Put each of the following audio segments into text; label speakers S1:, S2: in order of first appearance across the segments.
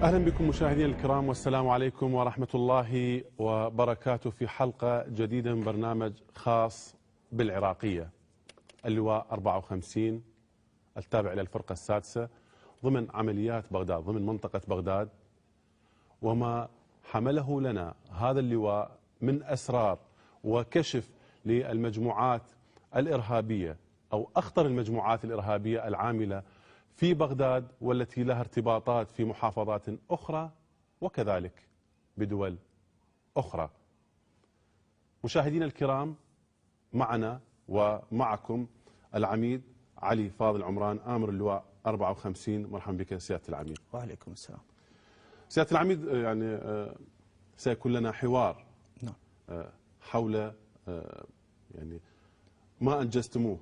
S1: أهلا بكم مشاهدينا الكرام، والسلام عليكم ورحمة الله وبركاته في حلقة جديدة من برنامج خاص بالعراقية. اللواء 54 التابع إلى الفرقة السادسة ضمن عمليات بغداد، ضمن منطقة بغداد، وما حمله لنا هذا اللواء من أسرار وكشف للمجموعات الإرهابية أو أخطر المجموعات الإرهابية العاملة في بغداد والتي لها ارتباطات في محافظات أخرى وكذلك بدول أخرى. مشاهدينا الكرام، معنا ومعكم العميد علي فاضل عمران، آمر اللواء 54. مرحبا بك سيادة العميد.
S2: وعليكم السلام.
S1: سيادة العميد، يعني سيكون لنا حوار حول يعني ما أنجزتموه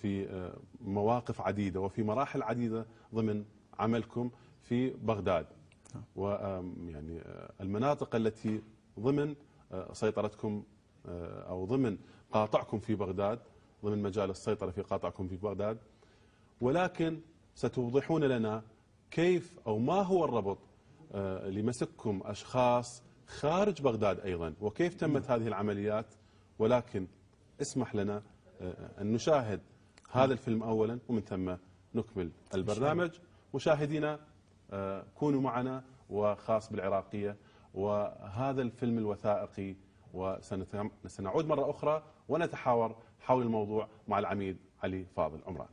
S1: في مواقف عديدة وفي مراحل عديدة ضمن عملكم في بغداد، ويعني المناطق التي ضمن سيطرتكم أو ضمن قاطعكم في بغداد، ضمن مجال السيطرة في قاطعكم في بغداد. ولكن ستوضحون لنا كيف أو ما هو الربط لمسككم أشخاص خارج بغداد أيضا، وكيف تمت هذه العمليات. ولكن اسمح لنا أن نشاهد هذا الفيلم أولا، ومن ثم نكمل البرنامج. مشاهدينا كونوا معنا وخاص بالعراقية وهذا الفيلم الوثائقي، وسنعود مرة أخرى ونتحاور حول الموضوع مع العميد علي فاضل عمران.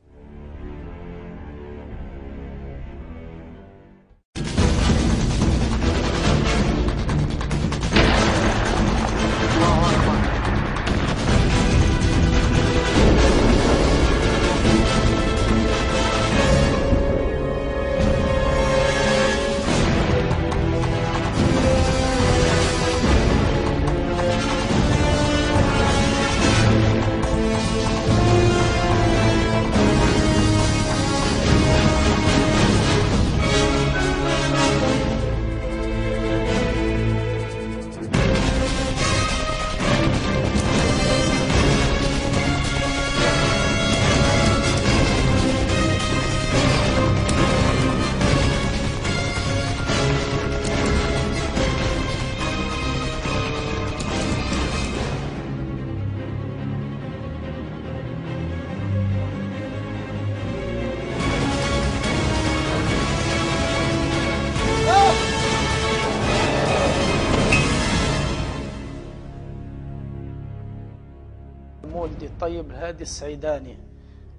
S2: مولدي الطيب الهادي السعيداني،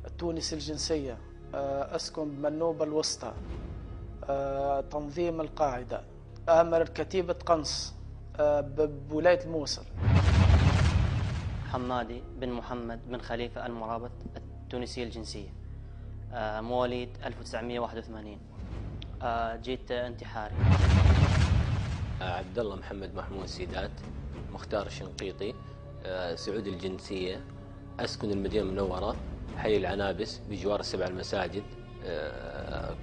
S2: التونسي الجنسية، أسكن بمنوبة الوسطى، تنظيم القاعدة، آمر كتيبة قنص بولاية الموصل.
S3: حمادي بن محمد بن خليفة المرابط، التونسية الجنسية، مواليد 1981، جيت انتحاري.
S4: عبد الله محمد محمود سيدات، مختار الشنقيطي، سعودي الجنسية، أسكن المدينة المنورة، حي العنابس بجوار السبع المساجد،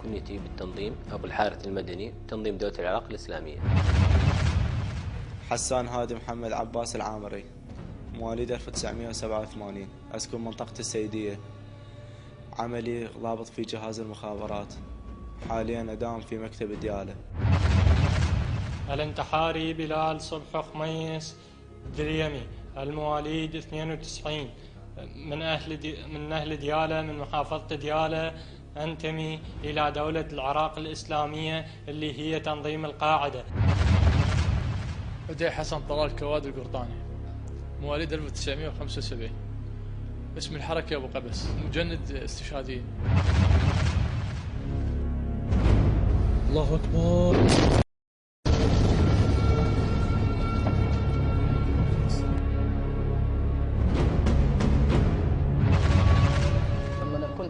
S4: كنيتي بالتنظيم أبو الحارث المدني، تنظيم دولة العراق الإسلامية.
S5: حسان هادي محمد عباس العامري، مواليد 1987، أسكن منطقة السيدية، عملي ضابط في جهاز المخابرات، حاليا أدام في مكتب ديالة.
S6: الانتحاري بلال صبح خميس دريمي، المواليد 92، من أهل ديالة، من محافظة ديالة، أنتمي إلى دولة العراق الإسلامية اللي هي تنظيم القاعدة.
S7: بدي حسن طلال كواد القرطاني، مواليد 1975، اسم الحركة أبو قبس، مجند استشهاديين. الله أكبر.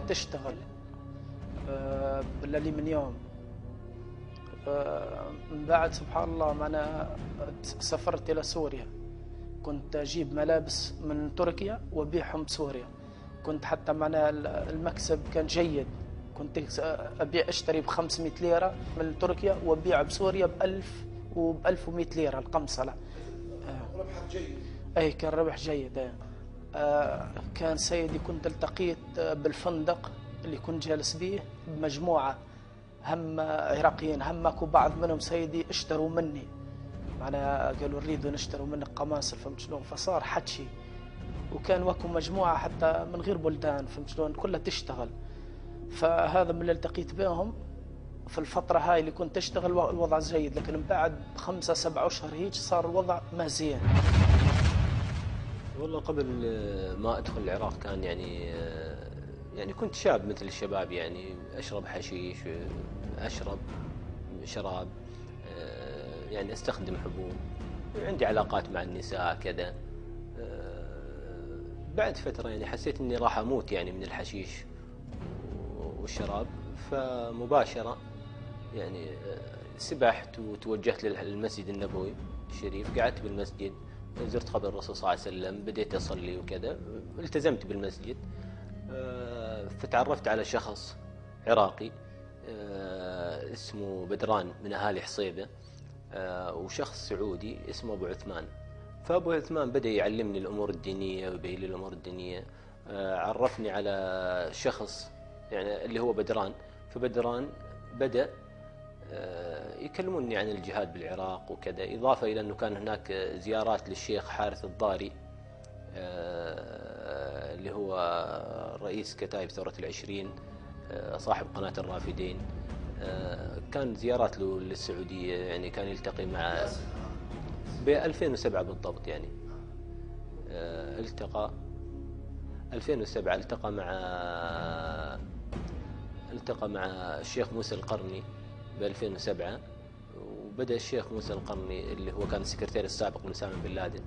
S2: تشتغل بالليل من يوم، من بعد سبحان الله ما أنا سافرت إلى سوريا، كنت أجيب ملابس من تركيا وأبيعهم بسوريا. كنت حتى معنا المكسب كان جيد، كنت أشتري ب500 ليرة من تركيا وأبيع بسوريا ب1000 وب1100 ليرة القمصلة.
S1: ربح جيد.
S2: أي كان ربح جيد. كان سيدي كنت التقيت بالفندق اللي كنت جالس به بمجموعة هم عراقيين، هم اكو بعض منهم سيدي اشتروا مني، معناها قالوا نريدوا نشتروا منك قماصل، فهمت شلون؟ فصار حكي، وكان وكو مجموعة حتى من غير بلدان، فهمت شلون؟ كلها تشتغل. فهذا من اللي التقيت بهم في الفترة هاي اللي كنت أشتغل الوضع جيد، لكن من بعد 5 7 أشهر هيك صار الوضع ما زين.
S4: والله قبل ما أدخل العراق كان يعني كنت شاب مثل الشباب، يعني أشرب حشيش، أشرب شراب، يعني أستخدم حبوب، عندي علاقات مع النساء كذا. بعد فترة يعني حسيت إني راح أموت يعني من الحشيش والشراب، فمباشرة يعني سبحت وتوجهت للمسجد النبوي الشريف، قعدت بالمسجد، زرت قبر الرسول صلى الله عليه وسلم، بديت أصلي وكذا، التزمت بالمسجد. فتعرفت على شخص عراقي اسمه بدران من أهالي حصيبة، وشخص سعودي اسمه أبو عثمان. فأبو عثمان بدأ يعلمني الأمور الدينية ويبين لي الأمور الدينية، عرفني على شخص يعني اللي هو بدران. فبدران بدأ يكلموني عن الجهاد بالعراق وكذا، إضافة إلى أنه كان هناك زيارات للشيخ حارث الضاري اللي هو رئيس كتائب ثورة العشرين، صاحب قناة الرافدين. كان زيارات له للسعودية، يعني كان يلتقي مع ب 2007 بالضبط، يعني التقى 2007 التقى مع الشيخ موسى القرني ب 2007. وبدأ الشيخ موسى القرني اللي هو كان السكرتير السابق لأسامة بن لادن،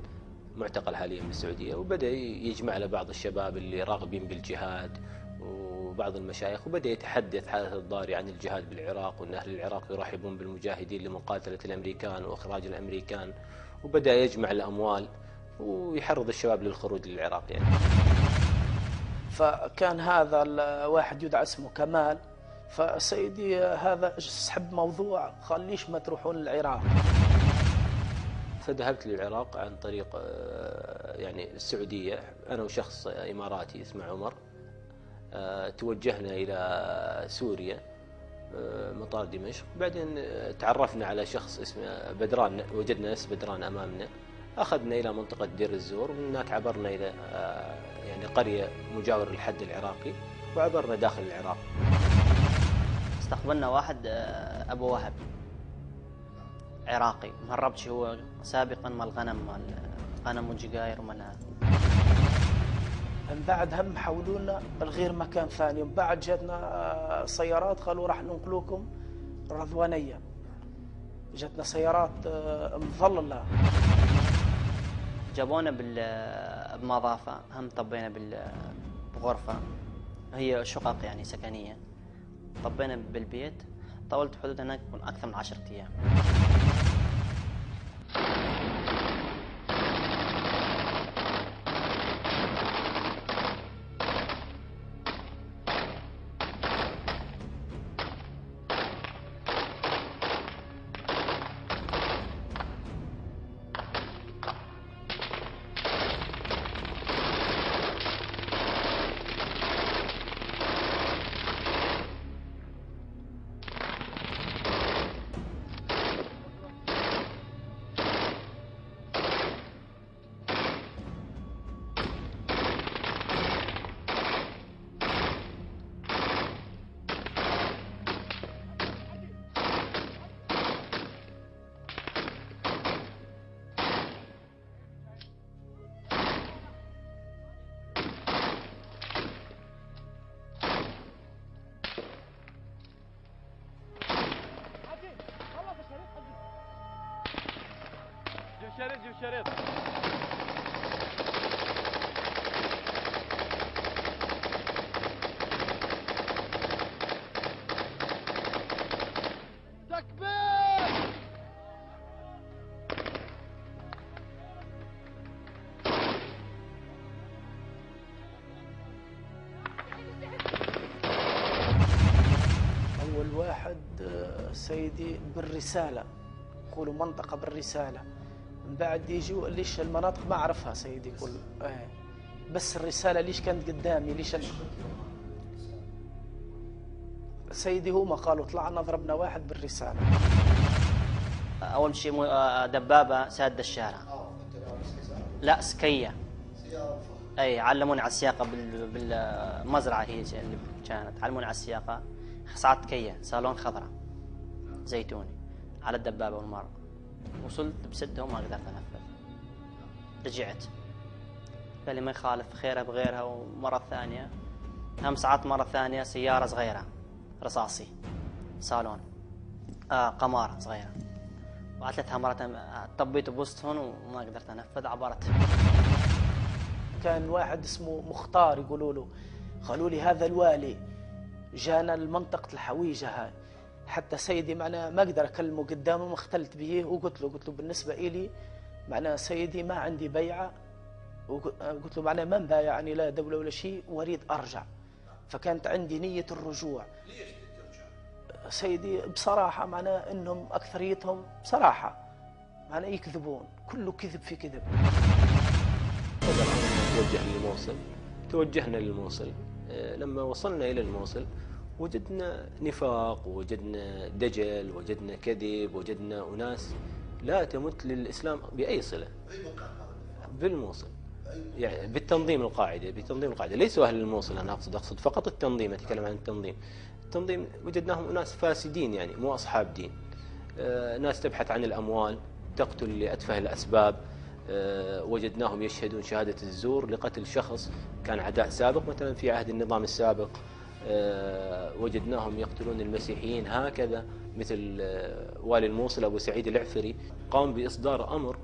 S4: معتقل حاليا بالسعودية، وبدأ يجمع على بعض الشباب اللي راغبين بالجهاد وبعض المشايخ، وبدأ يتحدث حارث الضاري عن الجهاد بالعراق، وأن أهل العراق يرحبون بالمجاهدين لمقاتلة الأمريكان وإخراج الأمريكان، وبدأ يجمع الأموال ويحرض الشباب للخروج للعراق يعني.
S2: فكان هذا الواحد يدعى اسمه كمال، فسيدي هذا سحب موضوع قال ليش ما تروحون للعراق؟
S4: فذهبت للعراق عن طريق يعني السعودية، أنا وشخص إماراتي اسمه عمر. توجهنا إلى سوريا مطار دمشق، بعدين تعرفنا على شخص اسمه بدران، وجدنا اسم بدران أمامنا، أخذنا إلى منطقة دير الزور، ومن هناك عبرنا إلى يعني قرية مجاور الحد العراقي، وعبرنا داخل العراق.
S3: استقبلنا واحد أبو وهب عراقي مهربش هو سابقا مال الغنم والجقاير ومال هذا.
S2: من بعد هم حولونا لغير مكان ثاني، ومن بعد جاتنا سيارات قالوا راح ننقلوكم رضوانية، جاتنا سيارات مظللة.
S3: جابونا بمظافة، هم طبينا بغرفة هي شقق يعني سكنية، طبينا بالبيت، طولت حدود هناك أكثر من 10 أيام.
S8: جيب شريط تكبير.
S2: أول واحد سيدي بالرسالة، يقولوا منطقة بالرسالة، من بعد يجوا ليش المناطق ما أعرفها سيدي، يقول بس الرسالة ليش كانت قدامي، ليش سيدي هما قالوا طلعنا ضربنا واحد بالرسالة.
S3: اول شيء دبابه سادة الشارع. لا سكيه. اي علموني على السياقه بالمزرعه هي اللي كانت، علموني على السياقه. صعدت كيه صالون خضراء زيتوني على الدبابه والمر. وصلت بسدها وما قدرت انفذ. رجعت قال لي ما يخالف خيرها بغيرها. ومره ثانيه هم صعدت مره ثانيه سياره صغيره رصاصي صالون قمار صغيره. وعثلتها مرة طبيت بوسطهم وما قدرت انفذ عبرت.
S2: كان واحد اسمه مختار يقولوا له، قالوا لي هذا الوالي جانا لمنطقة الحويجة هاي، حتى سيدي معنا ما اقدر اكلمه قدامه، ما اختلت به وقلت له بالنسبة إلي معنا سيدي ما عندي بيعة، وقلت له معنا ما مبايعني لا دولة ولا شيء واريد ارجع. فكانت عندي نية الرجوع. ليش ترجع؟ سيدي بصراحة معنا انهم اكثريتهم بصراحة معنا يكذبون، كله كذب في كذب.
S4: توجهنا للموصل. لما وصلنا إلى الموصل وجدنا نفاق، وجدنا دجل، وجدنا كذب، وجدنا أناس لا تمت للإسلام بأي صلة. بالموصل يعني بالتنظيم القاعدة ليسوا أهل الموصل. أنا أقصد فقط التنظيم، أتكلم عن التنظيم وجدناهم أناس فاسدين يعني مو أصحاب دين. ناس تبحث عن الأموال، تقتل لأتفه الأسباب. وجدناهم يشهدون شهادة الزور لقتل شخص كان عداء سابق مثلا في عهد النظام السابق. وجدناهم يقتلون المسيحيين هكذا، مثل والي الموصل أبو سعيد العفري قام بإصدار أمر،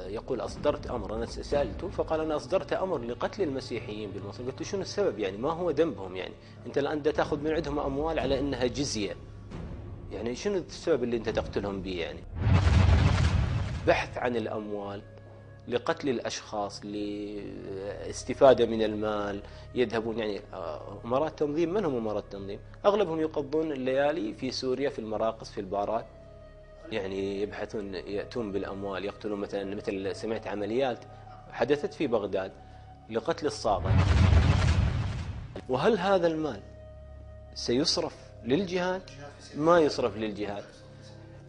S4: يقول أصدرت أمر. أنا سألته فقال أنا أصدرت أمر لقتل المسيحيين بالموصل. قلت شنو السبب يعني؟ ما هو ذنبهم يعني؟ أنت الآن تأخذ من عندهم أموال على أنها جزية، يعني شنو السبب اللي أنت تقتلهم به يعني؟ بحث عن الأموال لقتل الأشخاص، لاستفادة من المال. يذهبون يعني أمراء التنظيم. من هم أمراء التنظيم؟ أغلبهم يقضون الليالي في سوريا في المراقص في البارات، يعني يبحثون يأتون بالأموال، يقتلون مثل سمعت عمليات حدثت في بغداد لقتل الصاغة. وهل هذا المال سيصرف للجهاد؟ ما يصرف للجهاد.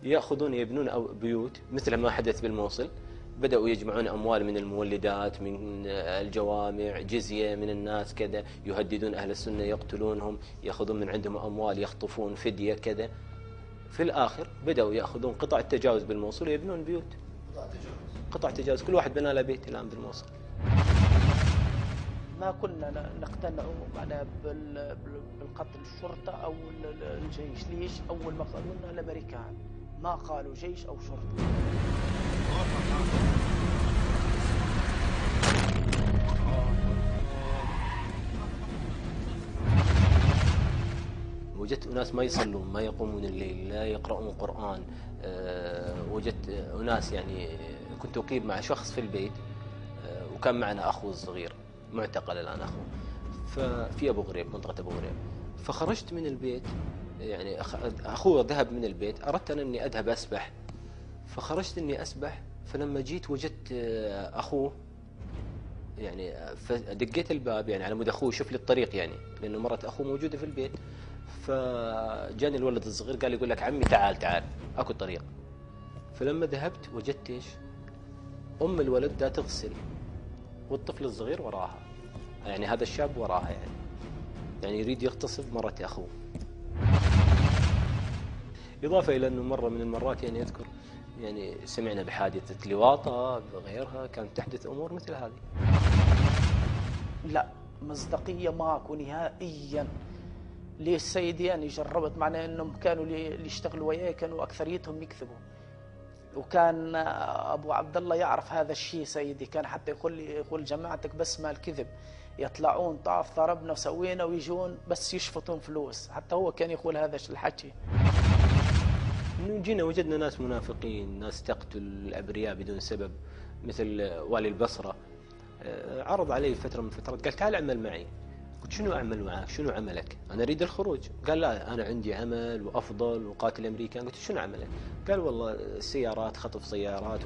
S4: يأخذون يبنون بيوت مثل ما حدث بالموصل. بدأوا يجمعون أموال من المولدات، من الجوامع، جزية من الناس كذا، يهددون أهل السنة، يقتلونهم، يأخذون من عندهم أموال، يخطفون فدية كذا. في الآخر بدأوا يأخذون قطع التجاوز بالموصل ويبنون بيوت. قطع تجاوز كل واحد بنى له بيت الآن بالموصل.
S2: ما كنا نقتنع معنا بالقتل الشرطة أو الجيش. ليش؟ أول ما قالوا لنا الأمريكان، ما قالوا جيش أو شرطة.
S4: وجدت أناس ما يصلون، ما يقومون الليل، لا يقرؤون قرآن. وجدت أناس يعني كنت أقيم مع شخص في البيت، وكان معنا أخوه الصغير معتقل الآن أخوه ففي أبو غريب، منطقة أبو غريب. فخرجت من البيت، يعني أخوه ذهب من البيت، أردت أن أني أذهب أسبح، فخرجت أني أسبح. فلما جيت وجدت أخوه، يعني دقيت الباب يعني على مود أخوه يشوف لي الطريق، يعني لأنه مرة أخوه موجودة في البيت. فجاني الولد الصغير قال يقول لك عمي تعال أكو طريق. فلما ذهبت وجدت إيش؟ أم الولد دا تغسل والطفل الصغير وراها، يعني هذا الشاب وراها، يعني يريد يغتصب مرة أخوه. إضافة إلى أنه مرة من المرات يعني أذكر يعني سمعنا بحادثة لواطة وغيرها، كانت تحدث أمور مثل هذه.
S2: لا مصداقية ماكو نهائيا. ليش سيدي؟ يعني جربت معنا انهم كانوا اللي يشتغلوا وياي كانوا اكثريتهم يكذبوا، وكان ابو عبد الله يعرف هذا الشيء سيدي. كان حتى يقول جماعتك بس مال كذب، يطلعون طاف ضربنا وسوينا ويجون بس يشفطون فلوس. حتى هو كان يقول هذا الحكي.
S4: جينا وجدنا ناس منافقين، ناس تقتل الأبرياء بدون سبب، مثل والي البصرة. عرض علي فترة من فترات قال تعال اعمل معي. قلت شنو أعمل معك؟ شنو عملك؟ أنا أريد الخروج. قال لا أنا عندي عمل وأفضل وقاتل أمريكان. قلت شنو عملك؟ قال والله السيارات، خطف سيارات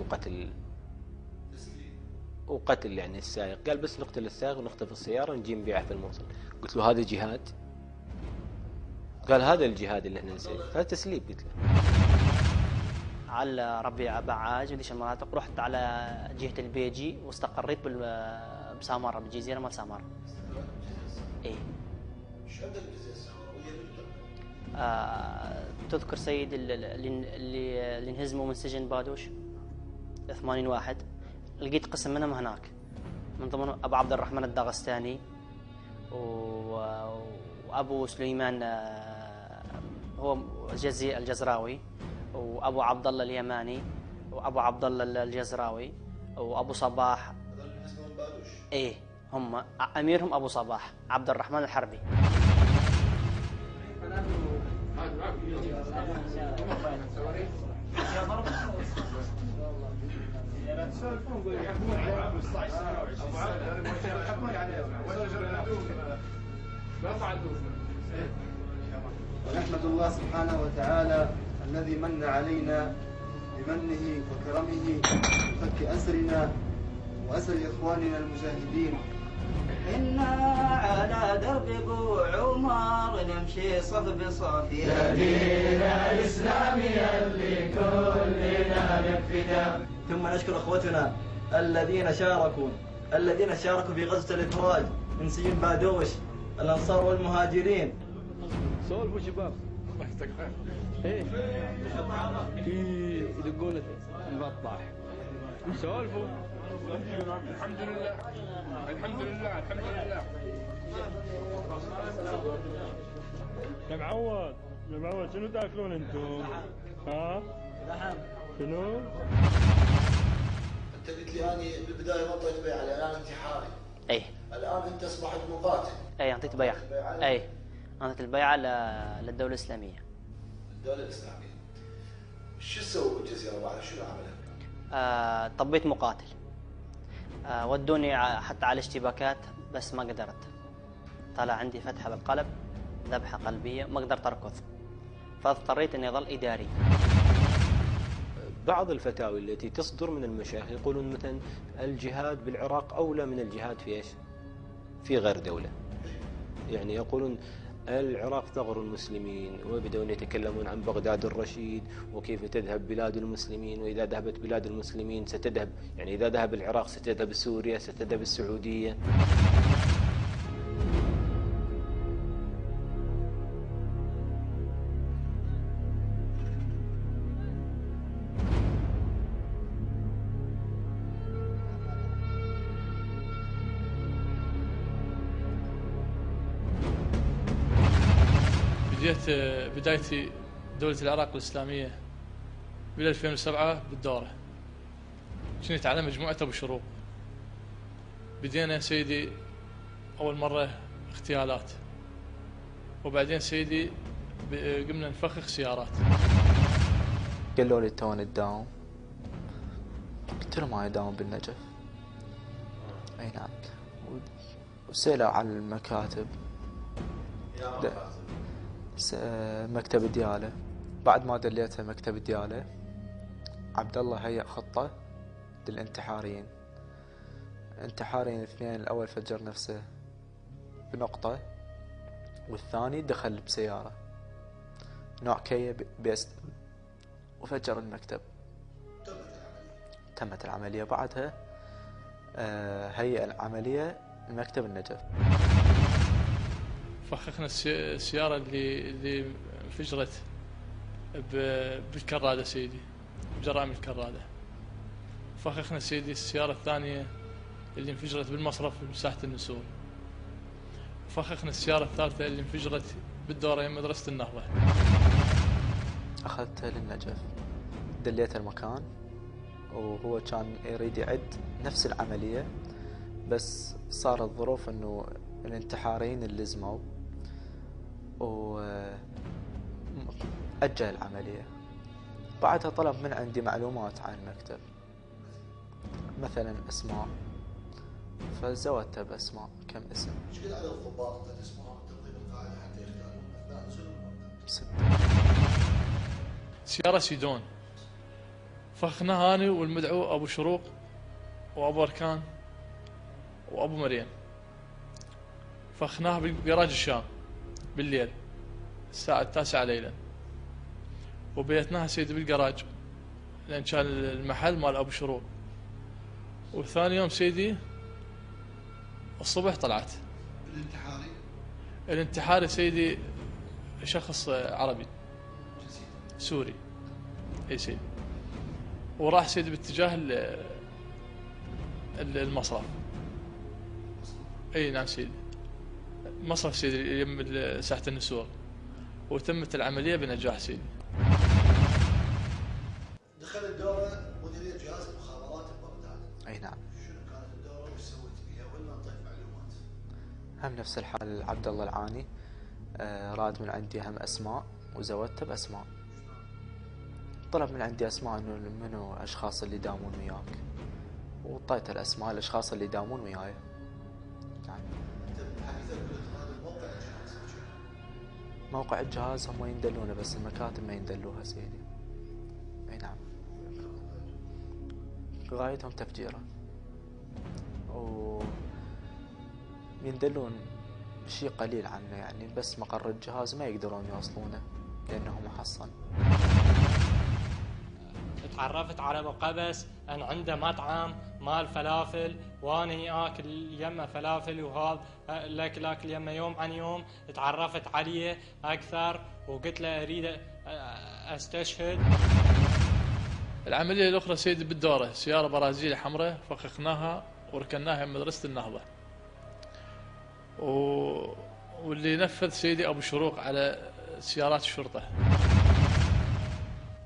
S4: وقتل يعني السائق. قال بس نقتل السائق ونخطف السيارة ونجي نبيعها في الموصل. قلت له هذا جهاد؟ قال هذا الجهاد اللي احنا نسويه، هذا تسليب. قلت له
S3: على ربيع بعاج وديش المناطق، رحت على جهة البيجي واستقريت بسامارة، بالجزيرة مال سامارة. ايه.
S9: شو عندك الجزيرة السامراوية
S3: تذكر سيد اللي انهزموا من سجن بادوش 80 واحد، لقيت قسم منهم هناك، من ضمنهم ابو عبد الرحمن الداغستاني وابو سليمان هو الجزراوي، وابو عبد الله اليماني، وابو عبد الله الجزراوي، وابو صباح.
S9: هذول بالنسبة لبادوش؟
S3: ايه، هم اميرهم ابو صباح عبد الرحمن الحربي.
S10: ونحمد الله سبحانه وتعالى الذي من علينا بمنه وكرمه بفك أسرنا وأسر إخواننا المجاهدين.
S11: إنا على درب أبو عمر نمشي صف بصف يا دين الإسلام اللي كلنا نفدا. ثم نشكر أخوتنا الذين شاركوا في غزوة الإفراج من سجن بادوش، الأنصار والمهاجرين.
S8: سولفوا شباب. ايه في يدقون البطاح. سولفوا. الحمد لله الحمد لله الحمد لله. يا معود شنو تاكلون انتم؟ ها؟ شنو؟
S9: انت قلت لي اني بالبدايه ما اعطيت بيعه لان انا انتحاري.
S3: ايه.
S9: الان انت اصبحت مقاتل.
S3: ايه، اعطيت بيعه. ايه، اعطيت البيعه للدوله الاسلاميه.
S9: الدوله الاسلاميه. شو تسوي بالجزيره بعد؟ شنو عملك؟
S3: طبيت مقاتل. ودوني حتى على اشتباكات بس ما قدرت. طلع عندي فتحه بالقلب، ذبحه قلبيه، ما قدرت اركض، فاضطريت اني اظل اداري.
S4: بعض الفتاوي التي تصدر من المشايخ يقولون مثلا الجهاد بالعراق أولى من الجهاد في إيش؟ في غير دولة. يعني يقولون العراق ثغر المسلمين، ويبدأون يتكلمون عن بغداد الرشيد وكيف تذهب بلاد المسلمين، وإذا ذهبت بلاد المسلمين ستذهب، يعني إذا ذهب العراق ستذهب سوريا، ستذهب السعودية.
S7: بدايتي دولة العراق الإسلامية بال 2007 بالدورة، كنت على مجموعة أبو شروق. بدينا سيدي أول مرة اغتيالات، وبعدين سيدي قمنا نفخخ سيارات.
S5: قالوا لي تو نداوم، قلت لهم ما يداوم بالنجف. اي نعم. وسألوا عن المكاتب، مكتب دياله. بعد ما دليتها مكتب دياله، عبد الله هيأ خطة للانتحاريين. انتحاريين اثنين، الأول فجر نفسه بنقطة، والثاني دخل بسيارة نوع كيا بيست وفجر المكتب. تمت العملية. بعدها هيئ العملية المكتب النجف.
S7: فخخنا السيارة اللي انفجرت بالكرادة سيدي، بجرائم الكرادة. فخخنا سيدي السيارة الثانية اللي انفجرت بالمصرف بساحة النسور. فخخنا السيارة الثالثة اللي انفجرت بالدورة مدرسة النهضة.
S5: أخذتها للنجف، دليت المكان، وهو كان يريد يعد نفس العملية، بس صارت ظروف انه الانتحاريين اللي لزموا وأجل العملية. بعدها طلب من عندي معلومات عن المكتب، مثلا اسماء، فزودتها باسماء. كم اسم؟
S9: ايش قد عدد الضباط اللي تسمعهم تنظيم القاعده حتى يختارون اثناء نزول المبنى؟
S5: 6.
S7: سيارة سيدون فخناها أنا والمدعو أبو شروق وأبو أركان وأبو مريم. فخناها بجراج الشام بالليل. الساعة 9 ليلا، وبيتناها سيدي بالجراج لأن كان المحل مال أبو شروق. وثاني يوم سيدي الصبح طلعت. الانتحاري سيدي شخص عربي سوري، اي سيدي، وراح سيدي باتجاه المصرف. اي نعم سيدي، مصرف سيدي يم ساحة النسور، وتمت العملية بنجاح سيدي.
S9: دخل الدورة مديرية جهاز المخابرات ببغداد.
S12: اي نعم.
S9: شنو كانت الدورة وش سويت فيها وين نعطيك معلومات؟
S12: هم نفس الحال عبد الله العاني، راد من عندي هم اسماء وزودته باسماء. طلب من عندي اسماء انه منو اشخاص اللي يداومون وياك، وطيت الاسماء الاشخاص اللي يداومون وياي. نعم. موقع الجهاز هم يندلونه بس المكاتب ما يندلوها سيدي. اي نعم. غايتهم تفجيره، ويندلون شيء قليل عنه يعني، بس مقر الجهاز ما يقدرون يوصلونه لأنه محصن.
S6: تعرفت على ابو قبس ان عنده مطعم مال فلافل، واني اكل يمه فلافل وهذا الاكل يمه يوم عن يوم. تعرفت عليه اكثر وقلت له اريد استشهد.
S7: العملية الأخرى سيدي بالدورة، سيارة برازيلية حمراء فخخناها وركناها مدرسة النهضة، واللي نفذ سيدي أبو شروق على سيارات الشرطة.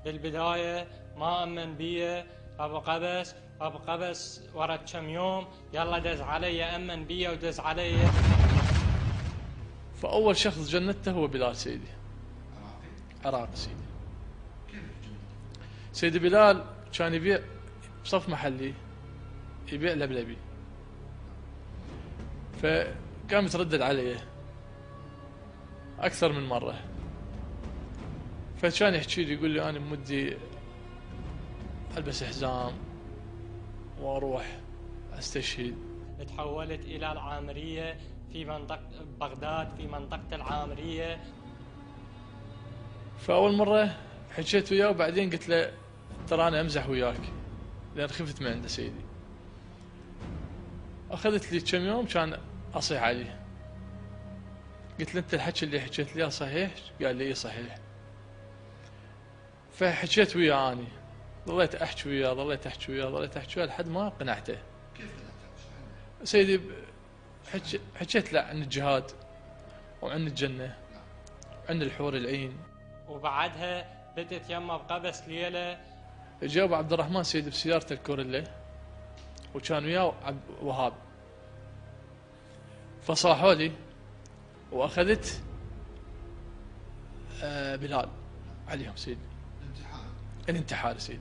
S6: بالبداية ما أمن بي أبو قبس ورا كم يوم يلا دز علي، أمن بي ودز علي.
S7: فأول شخص جندته هو بلال سيدي، عراقي سيدي. سيدي بلال كان يبيع بصف محلي، يبيع لبلبي، فقام يتردد عليه أكثر من مرة. فكان يحكي لي يقول لي أنا بمدي ألبس حزام وأروح أستشهد.
S6: تحولت إلى العامرية في منطقة بغداد، في منطقة العامرية.
S7: فأول مرة حكيت وياه، وبعدين قلت له ترى أنا أمزح وياك لأن خفت من عنده سيدي. أخذت لي كم يوم كان أصيح عليه، قلت له أنت الحكي اللي حكيت لي صحيح؟ قال لي إيه صحيح. فحكيت وياه أني، ظليت أحكي وياه لحد ما قنعته.
S9: كيف قنعته؟
S7: سيدي حكيت له عن الجهاد وعن الجنة وعن الحور العين.
S6: وبعدها بدت يما بقبس ليلة.
S7: جاب عبد الرحمن سيدي بسيارته الكوريلا، وكان وياه وهاب. فصاحوا لي واخذت بلال عليهم سيدي. الانتحار سيدي.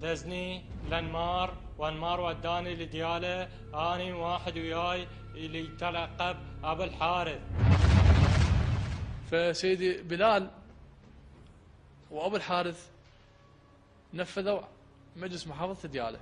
S6: دزني لانمار، وانمار وداني لدياله، اني واحد وياي اللي يتلقب ابو الحارث.
S7: فسيدي بلال وابو الحارث نفذوا مجلس محافظة دياله.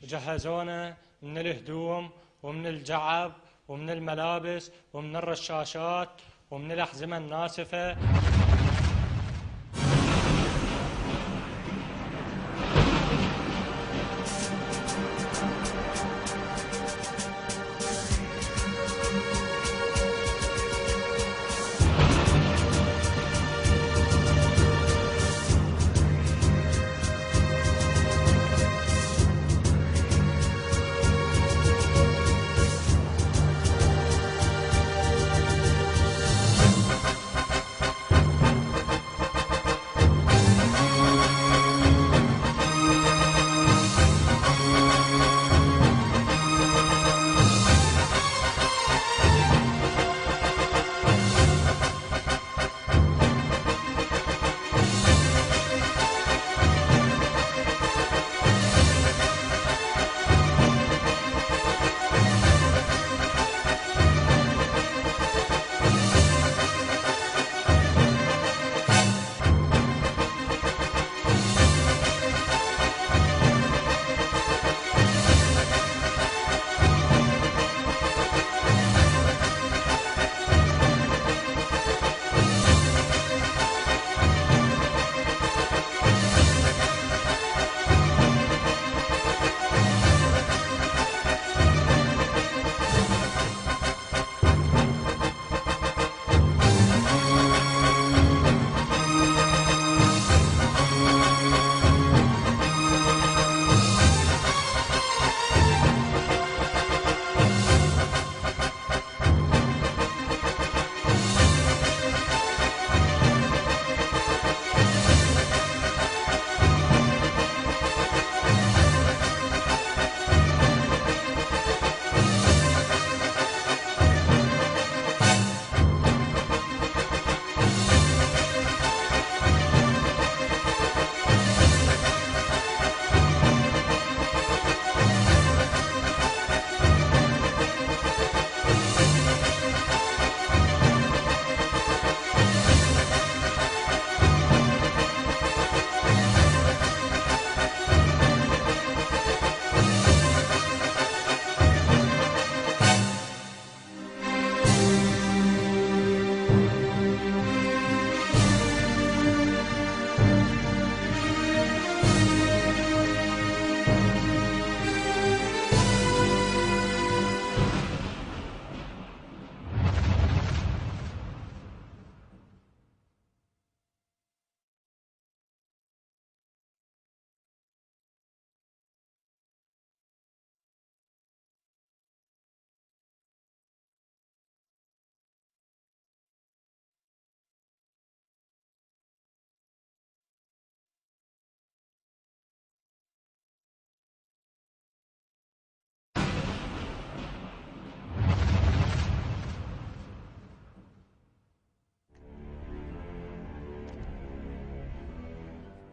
S6: جهزونا من الهدوم ومن الجعب ومن الملابس ومن الرشاشات ومن الأحزمة الناسفة.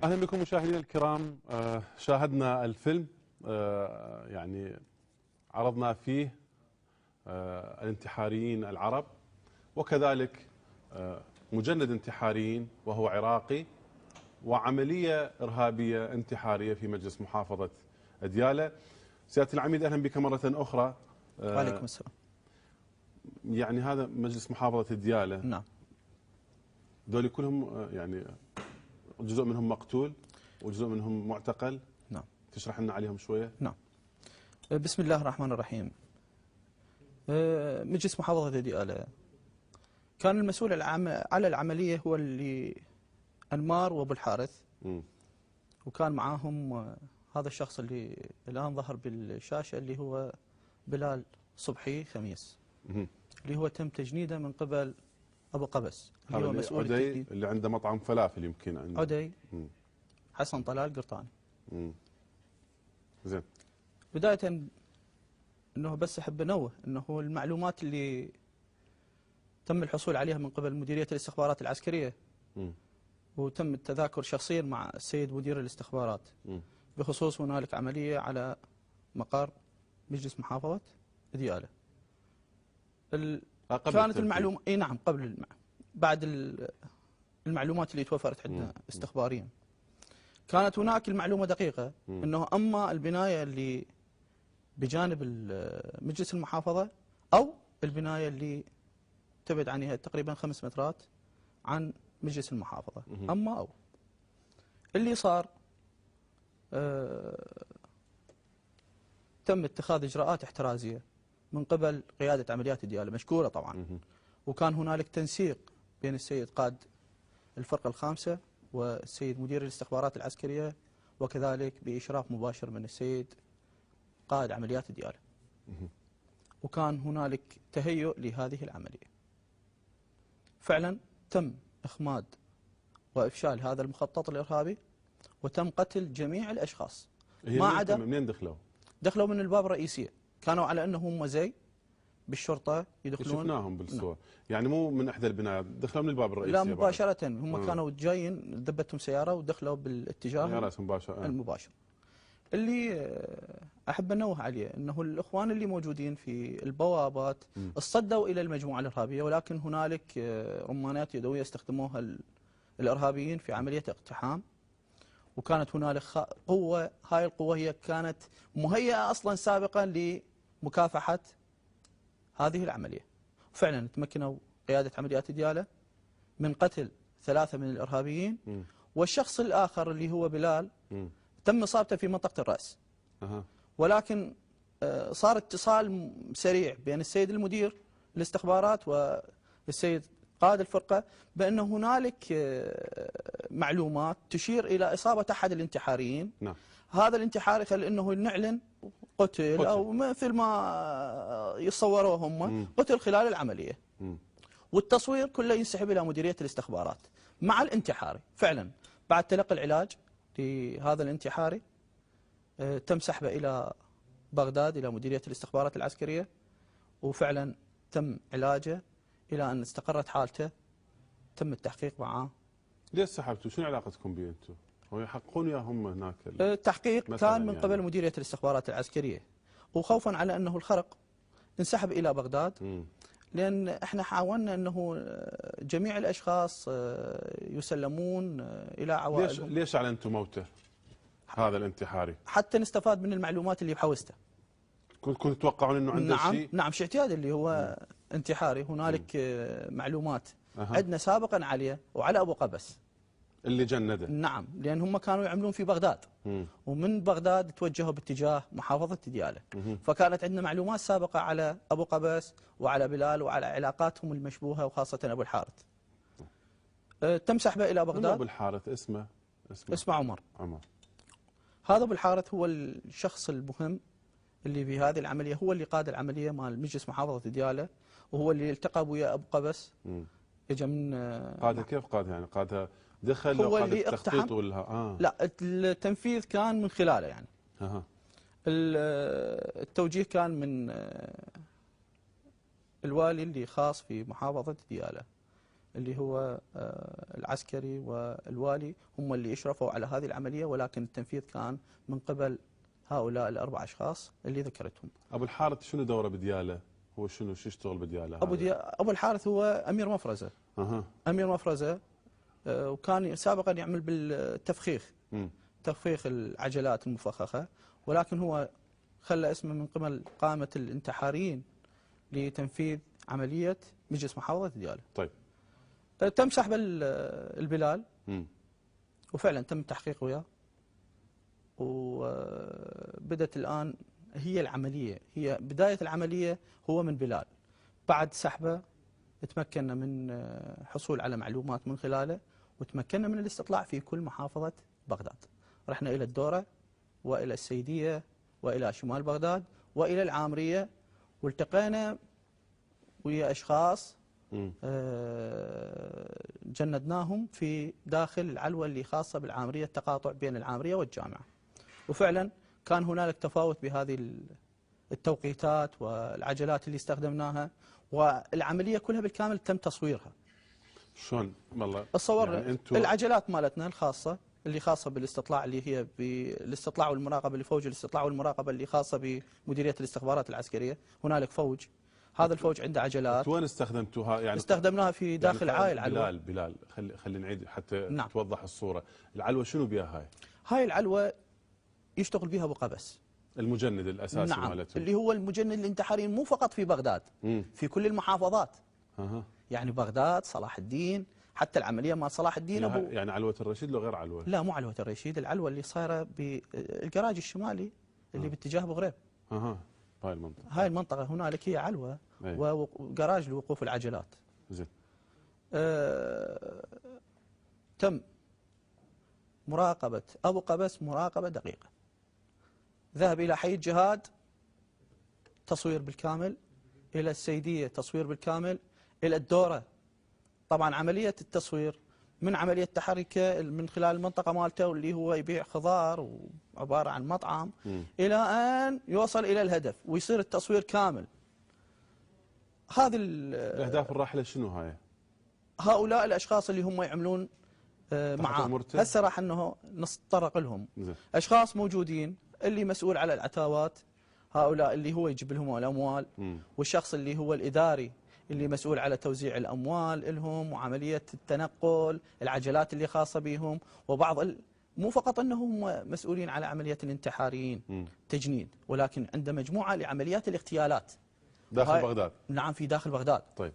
S1: اهلا بكم مشاهدينا الكرام. شاهدنا الفيلم يعني عرضنا فيه الانتحاريين العرب، وكذلك مجند انتحاريين وهو عراقي، وعملية إرهابية انتحارية في مجلس محافظة ديالى. سيادة العميد أهلا بك مرة أخرى.
S13: وعليكم السلام.
S1: يعني هذا مجلس محافظة ديالى.
S13: نعم.
S1: دول كلهم يعني جزء منهم مقتول وجزء منهم معتقل.
S13: نعم.
S1: تشرح لنا عليهم شوية؟
S13: نعم. بسم الله الرحمن الرحيم. مجلس محافظة ديالى كان المسؤول على العملية هو اللي أنمار وأبو الحارث، وكان معاهم هذا الشخص اللي الآن ظهر بالشاشة اللي هو بلال صبحي خميس، اللي هو تم تجنيده من قبل أبو قبس اللي هو مسؤول التجنيد،
S1: اللي عنده مطعم فلافل يمكن عنده.
S13: عدي حسن طلال قرطاني.
S1: زين.
S13: بداية انه بس احب انوه انه المعلومات اللي تم الحصول عليها من قبل مديرية الاستخبارات العسكرية وتم التذاكر شخصيا مع السيد مدير الاستخبارات بخصوص هنالك عملية على مقر مجلس محافظة ديالى. كانت المعلومة نعم بعد المعلومات اللي توفرت عندنا استخباريا كانت هناك المعلومة دقيقة انه اما البناية اللي بجانب مجلس المحافظة او البناية اللي تبعد عنها تقريبا 5 مترات عن مجلس المحافظة. اما او اللي صار تم اتخاذ اجراءات احترازية من قبل قيادة عمليات ديالى مشكورة طبعا، وكان هنالك تنسيق بين السيد قائد الفرقة الخامسة والسيد مدير الاستخبارات العسكرية، وكذلك بإشراف مباشر من السيد قائد عمليات ديالى. وكان هنالك تهيؤ لهذه العملية. فعلا تم إخماد وإفشال هذا المخطط الإرهابي وتم قتل جميع الأشخاص ما عدا.
S1: منين دخلوا؟
S13: دخلوا من الباب الرئيسية، كانوا على أنهم زي بالشرطة يدخلون.
S1: شفناهم بالصور. يعني مو من إحدى البنايات، دخلوا من الباب الرئيسي.
S13: لا مباشرة هم كانوا جايين، ذبتهم سيارة ودخلوا بالاتجاه المباشر. اللي أحب أنوه عليه أنه الإخوان اللي موجودين في البوابات اصطدوا إلى المجموعة الإرهابية، ولكن هنالك رمانات يدوية استخدموها الإرهابيين في عملية اقتحام، وكانت هنالك قوة. هاي القوة هي كانت مهيئة أصلا سابقا لمكافحة هذه العملية. فعلا تمكنوا قيادة عمليات ديالى من قتل 3 من الإرهابيين، والشخص الآخر اللي هو بلال تم إصابته في منطقة الرأس. ولكن صار اتصال سريع بين السيد المدير الاستخبارات والسيد قائد الفرقة بأن هنالك معلومات تشير إلى إصابة أحد الانتحاريين. هذا الانتحاري خل أنه نعلن قتل أو مثل ما يصوروه هم قتل خلال العملية. والتصوير كله ينسحب إلى مديرية الاستخبارات مع الانتحاري. فعلا بعد تلقي العلاج لهذا الانتحاري تم سحبه إلى بغداد إلى مديرية الاستخبارات العسكرية، وفعلا تم علاجه إلى أن استقرت حالته. تم التحقيق معه.
S1: ليش سحبتوا؟ شنو علاقتكم به أنتم؟ هو يحققون وياه هم هناك؟
S13: التحقيق كان من قبل مديرية الاستخبارات العسكرية، وخوفا على أنه الخرق انسحب إلى بغداد. لأن احنا حاولنا أنه جميع الأشخاص يسلمون إلى عوائلهم.
S1: ليش أعلنتوا موته هذا الانتحاري؟
S13: حتى نستفاد من المعلومات اللي بحوزته.
S1: كنتوا تتوقعون أنه عنده شيء؟
S13: نعم شيء اعتيادي اللي هو انتحاري. هنالك معلومات عندنا سابقا عليه وعلى أبو قبس
S1: اللي جنده.
S13: نعم، لأن هم كانوا يعملون في بغداد، ومن بغداد توجهوا باتجاه محافظة ديالى. فكانت عندنا معلومات سابقة على أبو قبس وعلى بلال وعلى علاقاتهم المشبوهة، وخاصة أبو الحارث. تم سحبه إلى بغداد.
S1: أبو الحارث اسمه
S13: عمر. هذا أبو الحارث هو الشخص المهم اللي بهذه العملية، هو اللي قاد العملية مال مجلس محافظة ديالى، وهو اللي التقى ويا أبو قبس. اجى من
S1: قادها كيف قادها؟ يعني قادها دخل
S13: هو اللي
S1: التخطيط ولا
S13: لا، التنفيذ كان من خلاله يعني. التوجيه كان من الوالي اللي خاص في محافظة ديالى، اللي هو العسكري والوالي هم اللي اشرفوا على هذه العملية، ولكن التنفيذ كان من قبل هؤلاء ال4 أشخاص اللي ذكرتهم.
S1: أبو الحارث شنو دوره بديالة؟ هو شو يشتغل بديالة؟
S13: أبو الحارث هو أمير مفرزة. أمير مفرزة، وكان سابقا يعمل بالتفخيخ، تفخيخ العجلات المفخخة، ولكن هو خلى اسمه من قبل قامة الانتحاريين لتنفيذ عملية مجلس محافظة ديالى.
S1: طيب.
S13: تم سحب البلال، وفعلا تم التحقيق وياه، وبدت الآن هي العملية، هي بداية العملية هو من بلال. بعد سحبه تمكنا من حصول على معلومات من خلاله، وتمكنا من الاستطلاع في كل محافظة بغداد. رحنا إلى الدورة وإلى السيدية وإلى شمال بغداد وإلى العامرية، والتقينا ويا أشخاص جندناهم في داخل العلوة اللي خاصة بالعامرية، التقاطع بين العامرية والجامعة. وفعلا كان هنالك تفاوت بهذه التوقيتات والعجلات اللي استخدمناها، والعملية كلها بالكامل تم تصويرها.
S1: شلون والله؟
S13: تصور يعني العجلات مالتنا الخاصة اللي خاصة بالاستطلاع، اللي هي بالاستطلاع والمراقبة لفوج الاستطلاع والمراقبة اللي خاصة بمديرية الاستخبارات العسكرية. هنالك فوج، هذا الفوج عنده عجلات.
S1: وين استخدمتوها؟ يعني
S13: استخدمناها في داخل
S1: يعني
S13: هاي العلوة.
S1: بلال خلي نعيد حتى توضح الصورة. العلوة شنو بها
S13: هاي العلوة يشتغل بها أبو قبس،
S1: المجند الأساسي مالتهم.
S13: اللي هو المجند الانتحاري، مو فقط في بغداد، في كل المحافظات. يعني بغداد، صلاح الدين، حتى العملية مع صلاح الدين
S1: يعني علوة الرشيد لو غير علوة؟
S13: لا، مو علوة الرشيد، العلوة اللي صايرة بالجراج الشمالي اللي باتجاه بغريب. هاي المنطقة هنالك هي علوة وجراج لوقوف العجلات.
S1: زين.
S13: تم مراقبة أبو قبس مراقبة دقيقة. ذهب إلى حي الجهاد، تصوير بالكامل، إلى السيدية تصوير بالكامل، إلى الدورة. طبعا عملية التصوير من عملية تحركه من خلال المنطقة مالته اللي هو يبيع خضار وعبارة عن مطعم، إلى أن يوصل إلى الهدف ويصير التصوير كامل. هذه
S1: الأهداف الراحلة شنو هاي؟
S13: هؤلاء الأشخاص اللي هم يعملون معاه. هسه راح أنه نتطرق لهم. أشخاص موجودين، اللي مسؤول على العتاوات، هؤلاء اللي هو يجيب لهم الأموال، والشخص اللي هو الإداري اللي مسؤول على توزيع الأموال لهم وعملية التنقل، العجلات اللي خاصة بهم، وبعض مو فقط أنهم مسؤولين على عملية الانتحاريين تجنيد، ولكن عنده مجموعة لعمليات الاغتيالات
S1: داخل بغداد.
S13: نعم، في داخل بغداد.
S1: طيب.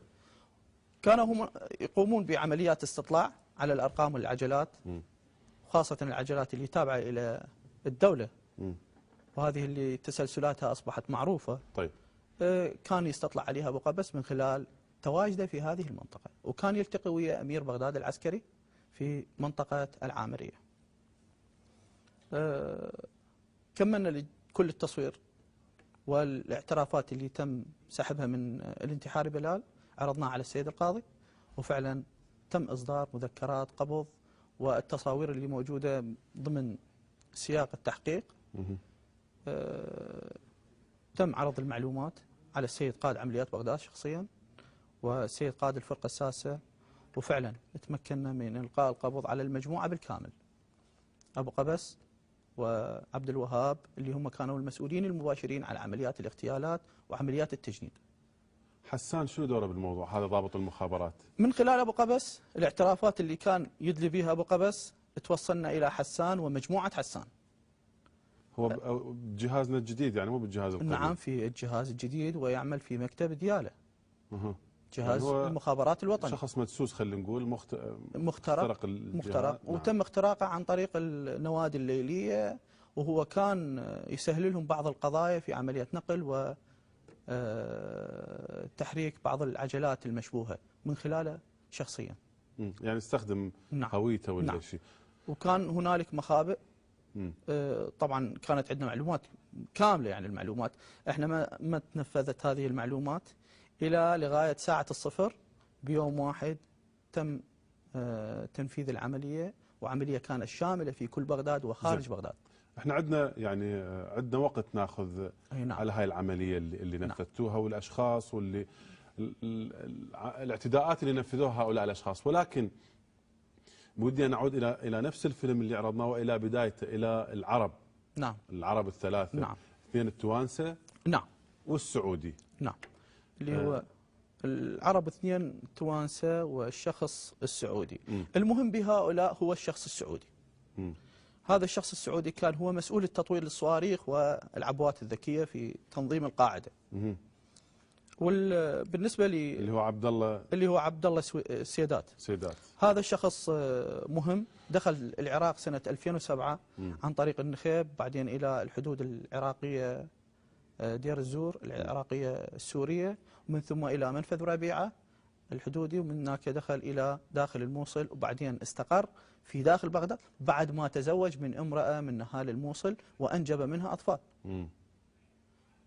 S13: كانوا هم يقومون بعمليات استطلاع على الأرقام والعجلات، خاصة العجلات اللي تابعة إلى الدولة، وهذه اللي تسلسلاتها أصبحت معروفة.
S1: طيب.
S13: كان يستطلع عليها أبو قبس من خلال تواجده في هذه المنطقة، وكان يلتقي ويا أمير بغداد العسكري في منطقة العامرية. كملنا كل التصوير والاعترافات اللي تم سحبها من الانتحاري بلال، عرضناها على السيد القاضي، وفعلا تم إصدار مذكرات قبض والتصاوير اللي موجودة ضمن سياق التحقيق. تم عرض المعلومات على السيد قائد عمليات بغداد شخصيا والسيد قائد الفرقة السادسة، وفعلا تمكنا من إلقاء القبض على المجموعة بالكامل، أبو قبس وعبد الوهاب اللي هم كانوا المسؤولين المباشرين على عمليات الاغتيالات وعمليات التجنيد.
S1: حسان شنو دوره بالموضوع هذا ضابط المخابرات؟
S13: من خلال أبو قبس الاعترافات اللي كان يدلي بها أبو قبس توصلنا إلى حسان ومجموعة حسان.
S1: هو بجهازنا الجديد يعني مو بالجهاز القديم؟
S13: نعم، في الجهاز الجديد ويعمل في مكتب ديالة. جهاز يعني المخابرات الوطني.
S1: شخص مدسوس خلينا نقول،
S13: مخترق وتم اختراقه عن طريق النوادي الليلية، وهو كان يسهل لهم بعض القضايا في عملية نقل وتحريك بعض العجلات المشبوهة من خلاله شخصيا.
S1: يعني استخدم هويته ولا شيء.
S13: وكان هنالك مخابئ. طبعا كانت عندنا معلومات كاملة، يعني المعلومات احنا ما تنفذت هذه المعلومات إلى لغاية ساعة الصفر بيوم واحد تم تنفيذ العملية، وعملية كانت شاملة في كل بغداد وخارج بغداد.
S1: احنا عندنا وقت ناخذ على هاي العملية اللي نفذتوها والأشخاص واللي الاعتداءات اللي نفذوها هؤلاء الاشخاص. ولكن بودي ان اعود الى نفس الفيلم اللي عرضناه والى بدايته، الى العرب.
S13: نعم.
S1: العرب الثلاثه.
S13: نعم.
S1: اثنين التوانسه.
S13: نعم.
S1: والسعودي.
S13: نعم. اللي هو العرب اثنين توانسه والشخص السعودي. المهم بهؤلاء هو الشخص السعودي. هذا الشخص السعودي كان هو مسؤول التطوير للصواريخ والعبوات الذكيه في تنظيم القاعده. وبالنسبه لي
S1: اللي هو عبد الله
S13: سيدات.
S1: سيدات.
S13: هذا الشخص مهم، دخل العراق سنه 2007 عن طريق النخيب، بعدين الى الحدود العراقيه دير الزور العراقيه السوريه، ومن ثم الى منفذ ربيعه الحدودي، ومن هناك دخل الى داخل الموصل، وبعدين استقر في داخل بغداد بعد ما تزوج من امراه من اهالي الموصل وانجب منها اطفال.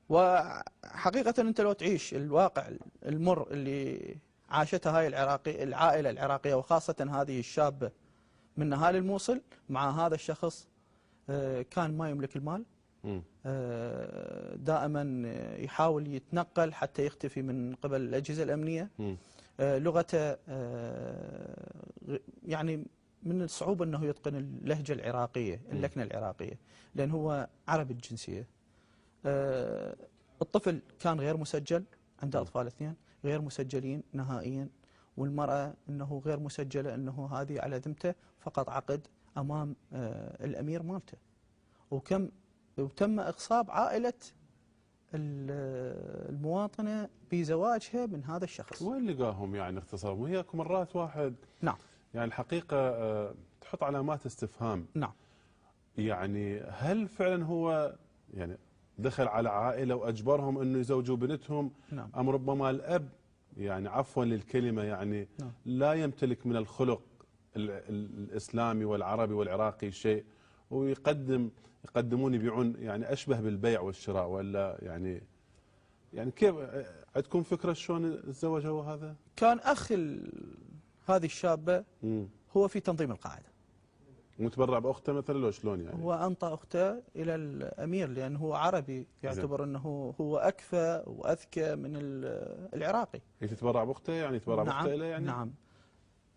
S13: وحقيقة أنت لو تعيش الواقع المر اللي عاشتها هاي العائلة العراقية، وخاصة هذه الشابة من أهالي الموصل مع هذا الشخص، كان ما يملك المال، دائما يحاول يتنقل حتى يختفي من قبل الأجهزة الأمنية. لغته يعني من الصعوبة أنه يتقن اللهجة العراقية، اللكنة العراقية، لأن هو عربي الجنسية. الطفل كان غير مسجل، عنده أطفال اثنين غير مسجلين نهائيا، والمرأة أنه غير مسجلة، أنه هذه على ذمته فقط عقد أمام الأمير مالته. وتم إغصاب عائلة المواطنة بزواجها من هذا الشخص.
S1: وين لقاهم يعني اغتصابهم؟ وهي مرات واحد
S13: نعم
S1: يعني الحقيقة تحط علامات استفهام.
S13: نعم.
S1: يعني هل فعلا هو يعني دخل على عائلة وأجبرهم أنه يزوجوا بنتهم؟
S13: نعم.
S1: أم ربما الأب يعني عفوا للكلمة يعني
S13: نعم.
S1: لا يمتلك من الخلق الإسلامي والعربي والعراقي شيء، يقدمون يبيعون يعني أشبه بالبيع والشراء، ولا يعني كيف عندكم فكرة شلون تزوج هو هذا؟
S13: كان أخ هذه الشابة هو في تنظيم القاعدة.
S1: متبرع بأخته مثلا لو شلون يعني؟
S13: هو أنطى أخته إلى الأمير لأنه هو عربي، يعتبر أنه هو أكفى وأذكى من العراقي.
S1: هي تتبرع بأخته يعني تتبرع بأخته إليه يعني؟
S13: نعم.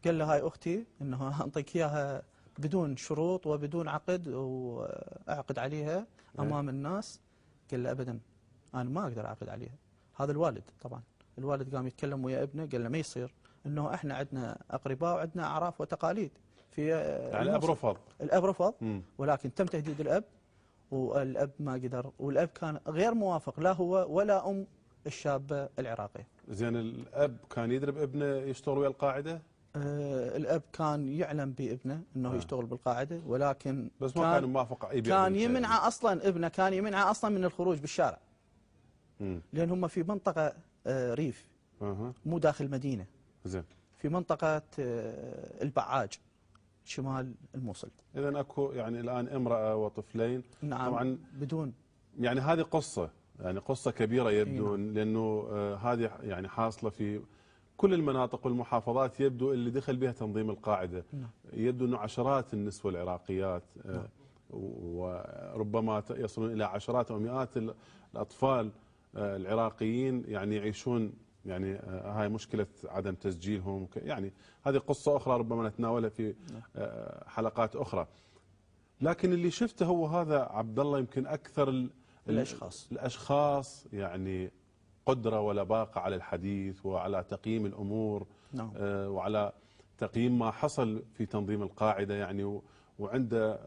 S13: قال له هاي أختي أنه أنطيك إياها بدون شروط وبدون عقد، وأعقد عليها أمام الناس. قال له أبدا أنا ما أقدر أعقد عليها. هذا الوالد طبعا، الوالد قام يتكلم ويا ابنه، قال له ما يصير، أنه إحنا عندنا أقرباء وعندنا أعراف وتقاليد في
S1: يعني الأب رفض.
S13: الأب رفض، ولكن تم تهديد الأب، والأب ما قدر، والأب كان غير موافق لا هو ولا أم الشابة العراقية.
S1: زين الأب كان يدرب ابنه يشتغل ويا القاعدة؟
S13: الأب كان يعلم بابنه أنه يشتغل بالقاعدة، ولكن
S1: بس ما كان موافق.
S13: كان يمنع أصلا ابنه، كان يمنع أصلا من الخروج بالشارع. لأن هم في منطقة ريف، مو داخل مدينة.
S1: زين.
S13: في منطقة البعاج شمال الموصل.
S1: إذا أكو يعني الآن امرأة وطفلين.
S13: نعم.
S1: طبعا
S13: بدون
S1: يعني هذه قصة، يعني قصة كبيرة يبدو. لأنه هذه يعني حاصلة في كل المناطق والمحافظات، يبدو اللي دخل بها تنظيم القاعدة. يبدو أنه عشرات النسوة العراقيات، وربما يصلون إلى عشرات أو مئات الأطفال العراقيين يعني يعيشون يعني هاي مشكلة عدم تسجيلهم. يعني هذه قصة أخرى ربما نتناولها في حلقات أخرى. لكن اللي شفته هو هذا عبد الله يمكن أكثر الأشخاص يعني قدرة ولباقة على الحديث وعلى تقييم الأمور.
S13: نعم.
S1: وعلى تقييم ما حصل في تنظيم القاعدة يعني، وعنده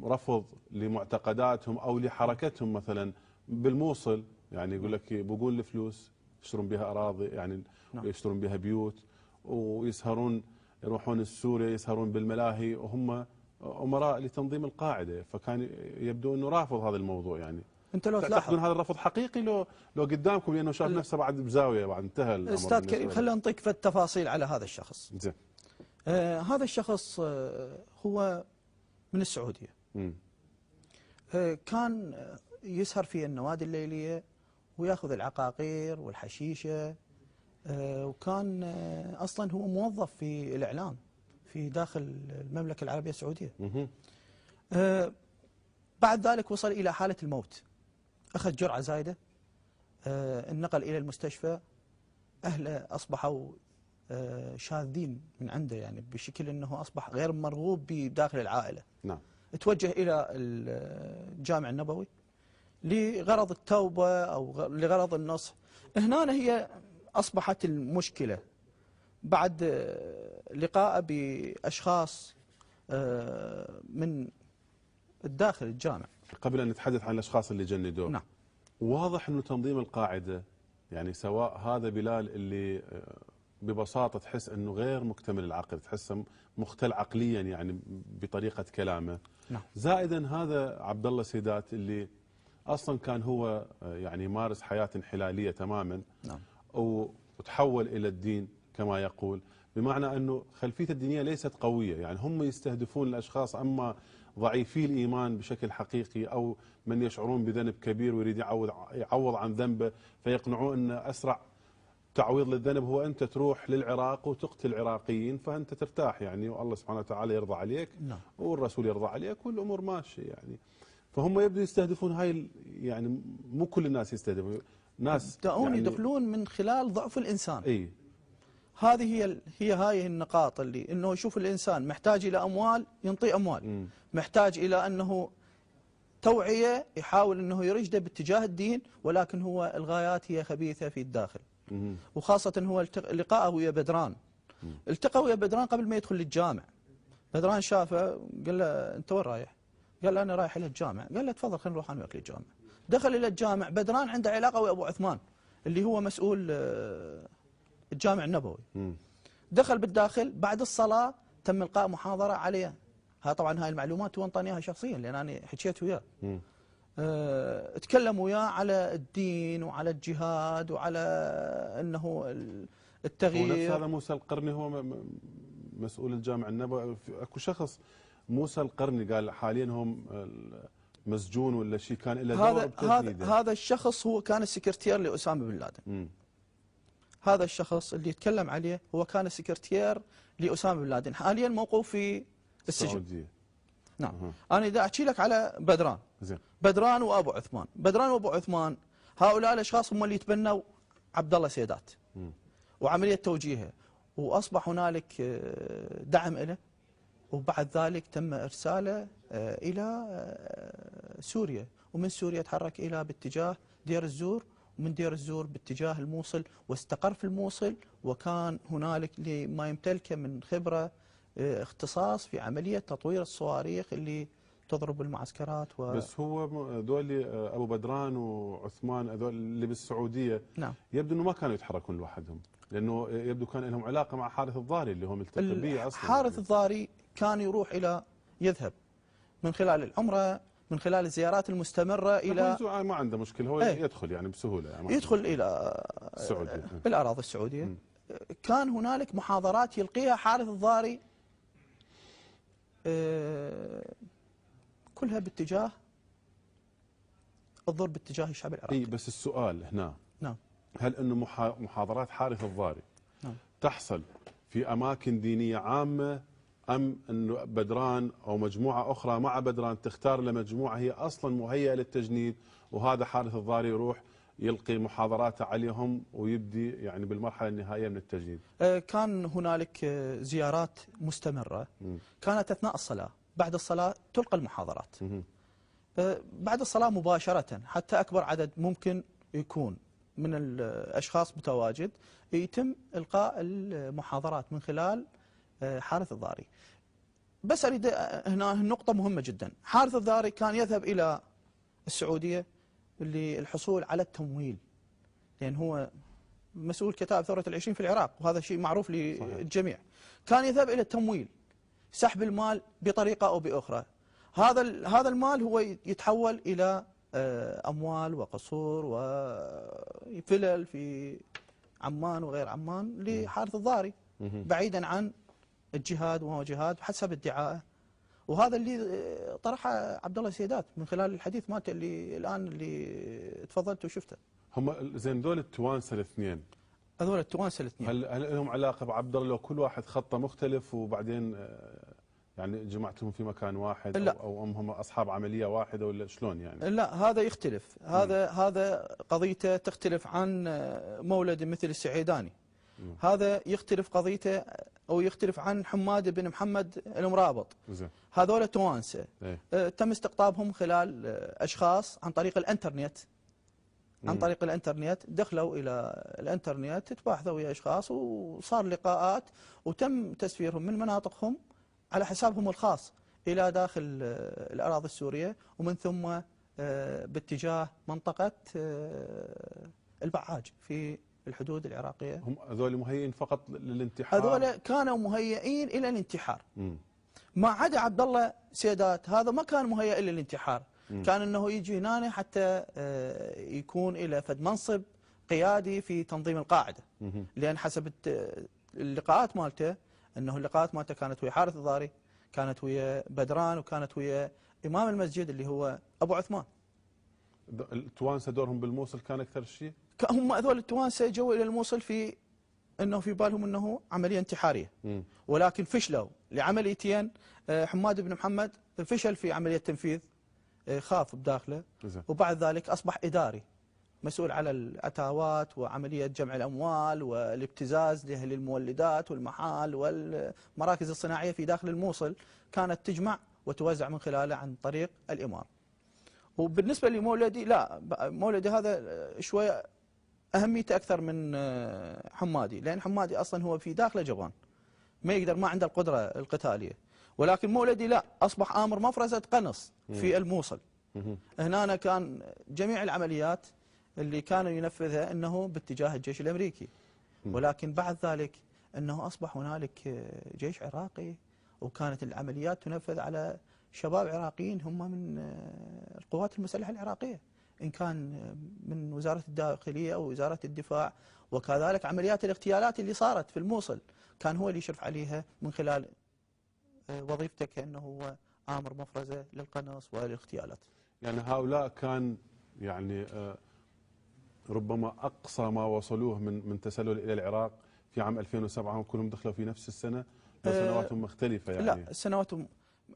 S1: رفض لمعتقداتهم أو لحركتهم. مثلا بالموصل يعني يقول لك بقول الفلوس يشترون بها أراضي يعني. نعم. يشترون بها بيوت، ويسهرون يروحون السوريا يسهرون بالملاهي، وهم أمراء لتنظيم القاعدة. فكان يبدو أنه رافض هذا الموضوع يعني.
S13: أنت لو
S1: تعتقدون هذا الرفض حقيقي لو قدامكم، لأنه شاف نفسه بعد بزاوية بعد انتهى الأمر؟
S13: أستاذ كريم خلينا نعطيك في التفاصيل على هذا الشخص.
S1: زين.
S13: هذا الشخص هو من السعودية. كان يسهر في النوادي الليلية ويأخذ العقاقير والحشيشة، وكان أصلا هو موظف في الإعلام في داخل المملكة العربية السعودية. بعد ذلك وصل إلى حالة الموت، أخذ جرعة زايدة، انقل إلى المستشفى، أهله أصبحوا شاذين من عنده، يعني بشكل أنه أصبح غير مرغوب بداخل العائلة.
S1: نعم.
S13: توجه إلى الجامع النبوي لغرض التوبة أو لغرض النصح. هنا هي أصبحت المشكلة بعد لقاء بأشخاص من الداخل الجامع.
S1: قبل أن نتحدث عن الأشخاص اللي جندوه،
S13: نعم،
S1: واضح أنه تنظيم القاعدة، يعني سواء هذا بلال اللي ببساطة تحس أنه غير مكتمل العقل، تحسه مختل عقليا يعني بطريقة كلامه،
S13: نعم،
S1: زائدا هذا عبد الله سيدات اللي أصلا كان هو يعني يمارس حياة انحلالية تماما،
S13: نعم،
S1: وتحول إلى الدين كما يقول، بمعنى أنه خلفيته الدينية ليست قوية. يعني هم يستهدفون الأشخاص أما ضعيفي الإيمان بشكل حقيقي أو من يشعرون بذنب كبير ويريد يعوض عن ذنبه، فيقنعوه أن أسرع تعويض للذنب هو أنت تروح للعراق وتقتل العراقيين فأنت ترتاح يعني، والله سبحانه وتعالى يرضى عليك،
S13: نعم،
S1: والرسول يرضى عليك والأمور ماشية يعني. فهم يبدو يستهدفون هاي، يعني مو كل الناس يستهدفون، ناس
S13: يعني يدخلون من خلال ضعف الإنسان.
S1: اي
S13: هذه هي هاي النقاط اللي انه يشوف الانسان محتاج الى اموال ينطي اموال، محتاج الى انه توعيه يحاول انه يرشده باتجاه الدين، ولكن هو الغايات هي خبيثه في الداخل. وخاصه هو لقاءه ويا بدران، التقى ويا بدران قبل ما يدخل للجامع. بدران شافه قال له انت وين رايح؟ قال له انا رايح الى الجامع. قال له تفضل خلينا نروح انا وياك للجامع. دخل الى الجامع. بدران عنده علاقه ويا ابو عثمان اللي هو مسؤول الجامع النبوي. دخل بالداخل بعد الصلاة تم إلقاء محاضرة عليه. طبعا هاي المعلومات هو انطاني اياها شخصيا لأن أنا حكيت وياه. تكلم وياه على الدين وعلى الجهاد وعلى أنه التغيير.
S1: ونفس هذا موسى القرني هو مسؤول الجامع النبوي. اكو شخص موسى القرني قال حاليا هم مسجون ولا شيء، كان له دور بتجنيده.
S13: هذا الشخص هو كان السكرتير لأسامة بن لادن. هذا الشخص اللي يتكلم عليه هو كان السكرتير لأسامة بن لادن، حاليا موقوف في السجن. نعم. أنا إذا أحكي لك على بدران،
S1: زين.
S13: بدران وأبو عثمان، بدران وأبو عثمان هؤلاء الأشخاص هم اللي يتبنوا عبد الله سيدات وعملية توجيهه، وأصبح هنالك دعم له، وبعد ذلك تم إرساله إلى سوريا، ومن سوريا تحرك إلى باتجاه دير الزور، ومن دير الزور باتجاه الموصل، واستقر في الموصل، وكان هنالك لما يمتلكه من خبرة اختصاص في عملية تطوير الصواريخ اللي تضرب المعسكرات
S1: بس هو ذول أبو بدران وعثمان هذول اللي بالسعودية،
S13: نعم،
S1: يبدو أنه ما كانوا يتحركون لوحدهم، لأنه يبدو كان لهم علاقة مع حارث الضاري اللي هم ملتقي به أصلا.
S13: حارث الضاري كان يروح يذهب من خلال العمرة، من خلال الزيارات المستمرة إلى
S1: ما عنده مشكلة، هو يدخل يعني بسهولة يعني
S13: يدخل إلى
S1: السعودية،
S13: الأراضي السعودية. كان هنالك محاضرات يلقيها حارث الضاري كلها باتجاه الضرب باتجاه الشعب العراقي.
S1: بس السؤال هنا،
S13: نعم،
S1: هل أنه محاضرات حارث الضاري
S13: نعم
S1: تحصل في أماكن دينية عامة، أم أنه بدران أو مجموعة أخرى مع بدران تختار لمجموعة هي أصلا مهيئة للتجنيد، وهذا حارث الضاري يروح يلقي محاضراته عليهم ويبدي يعني بالمرحلة النهائية من التجنيد؟
S13: كان هنالك زيارات مستمرة، كانت أثناء الصلاة، بعد الصلاة تلقى المحاضرات، بعد الصلاة مباشرة حتى أكبر عدد ممكن يكون من الأشخاص متواجد، يتم إلقاء المحاضرات من خلال حارث الضاري. بس أريد هنا نقطة مهمة جدا. حارث الضاري كان يذهب إلى السعودية للحصول على التمويل، لأن هو مسؤول كتائب ثورة العشرين في العراق، وهذا شيء معروف للجميع. كان يذهب إلى التمويل، سحب المال بطريقة أو بأخرى. هذا المال هو يتحول إلى أموال وقصور وفلل في عمان وغير عمان لحارث الضاري، بعيدا عن الجهاد وهو جهاد حسب ادعائه. وهذا اللي طرحه عبد الله سيدات من خلال الحديث مالته اللي الان اللي تفضلت وشفته.
S1: هم زين دول التوانسه الاثنين،
S13: هذول التوانسه الاثنين
S1: هل لهم علاقه بعبد الله؟ لو كل واحد خطه مختلف وبعدين يعني جمعتهم في مكان واحد
S13: لا.
S1: او هم اصحاب عمليه واحده ولا شلون يعني؟
S13: لا، هذا يختلف. هذا قضيته تختلف عن مولد مثل السعيداني. هذا يختلف قضيته او يختلف عن حماد بن محمد المرابط. هذول توانسه تم استقطابهم خلال اشخاص عن طريق الانترنت. عن طريق الانترنت دخلوا الى الانترنت، تباحثوا ويا اشخاص وصار لقاءات، وتم تسفيرهم من مناطقهم على حسابهم الخاص الى داخل الاراضي السوريه، ومن ثم باتجاه منطقه البعاج في الحدود العراقيه.
S1: هم هذول مهيئين فقط للانتحار؟
S13: هذول كانوا مهيئين الى الانتحار. ما عدا عبد الله سيدات، هذا ما كان مهيئ الى الانتحار. كان انه يجي هنا حتى يكون الى فد منصب قيادي في تنظيم القاعده. لان حسب اللقاءات مالته، انه اللقاءات مالته كانت ويا حارث الضاري، كانت ويا بدران، وكانت ويا امام المسجد اللي هو ابو عثمان.
S1: التوانسه دورهم بالموصل كان اكثر شيء؟
S13: هم هذول التوانسه جو الى الموصل في انه في بالهم انه عمليه انتحاريه. ولكن فشلوا لعمليتين. حماد بن محمد فشل في عمليه تنفيذ، خاف بداخله، وبعد ذلك اصبح اداري مسؤول على العتاوات وعمليه جمع الاموال والابتزاز لاهل المولدات والمحال والمراكز الصناعيه في داخل الموصل، كانت تجمع وتوزع من خلاله عن طريق الامار. وبالنسبه لمولدي، لا، مولدي هذا شويه اهميته اكثر من حمادي، لان حمادي اصلا هو في داخله جبان، ما عنده القدره القتاليه. ولكن مولدي لا، اصبح امر مفرزه قنص في الموصل. هنا كان جميع العمليات اللي كانوا ينفذها انه باتجاه الجيش الامريكي. ولكن بعد ذلك انه اصبح هنالك جيش عراقي، وكانت العمليات تنفذ على شباب عراقيين هم من القوات المسلحه العراقيه، ان كان من وزاره الداخليه او وزاره الدفاع. وكذلك عمليات الاغتيالات اللي صارت في الموصل كان هو اللي يشرف عليها من خلال وظيفته كانه هو آمر مفرزه للقنص والاغتيالات.
S1: يعني هؤلاء كان يعني ربما اقصى ما وصلوه من تسلل الى العراق في عام 2007، كلهم دخلوا في نفس السنه، لو سنواتهم مختلفه يعني؟
S13: لا، سنواتهم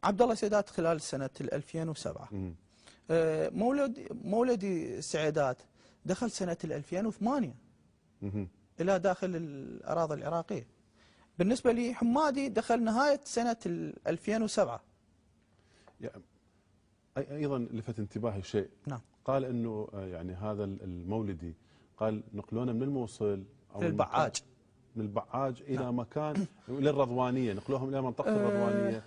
S13: عبد الله سيدات خلال سنه 2007. مولدي السعيدات دخل سنه 2008 الى داخل الاراضي العراقيه. بالنسبه لي حمادي دخل نهايه سنه 2007.
S1: ايضا لفت انتباهي شيء.
S13: نعم.
S1: قال انه يعني هذا المولدي قال نقلونا من الموصل او
S13: للبعاج،
S1: من البعاج الى مكان الى الرضوانيه، نقلوهم الى منطقه الرضوانيه.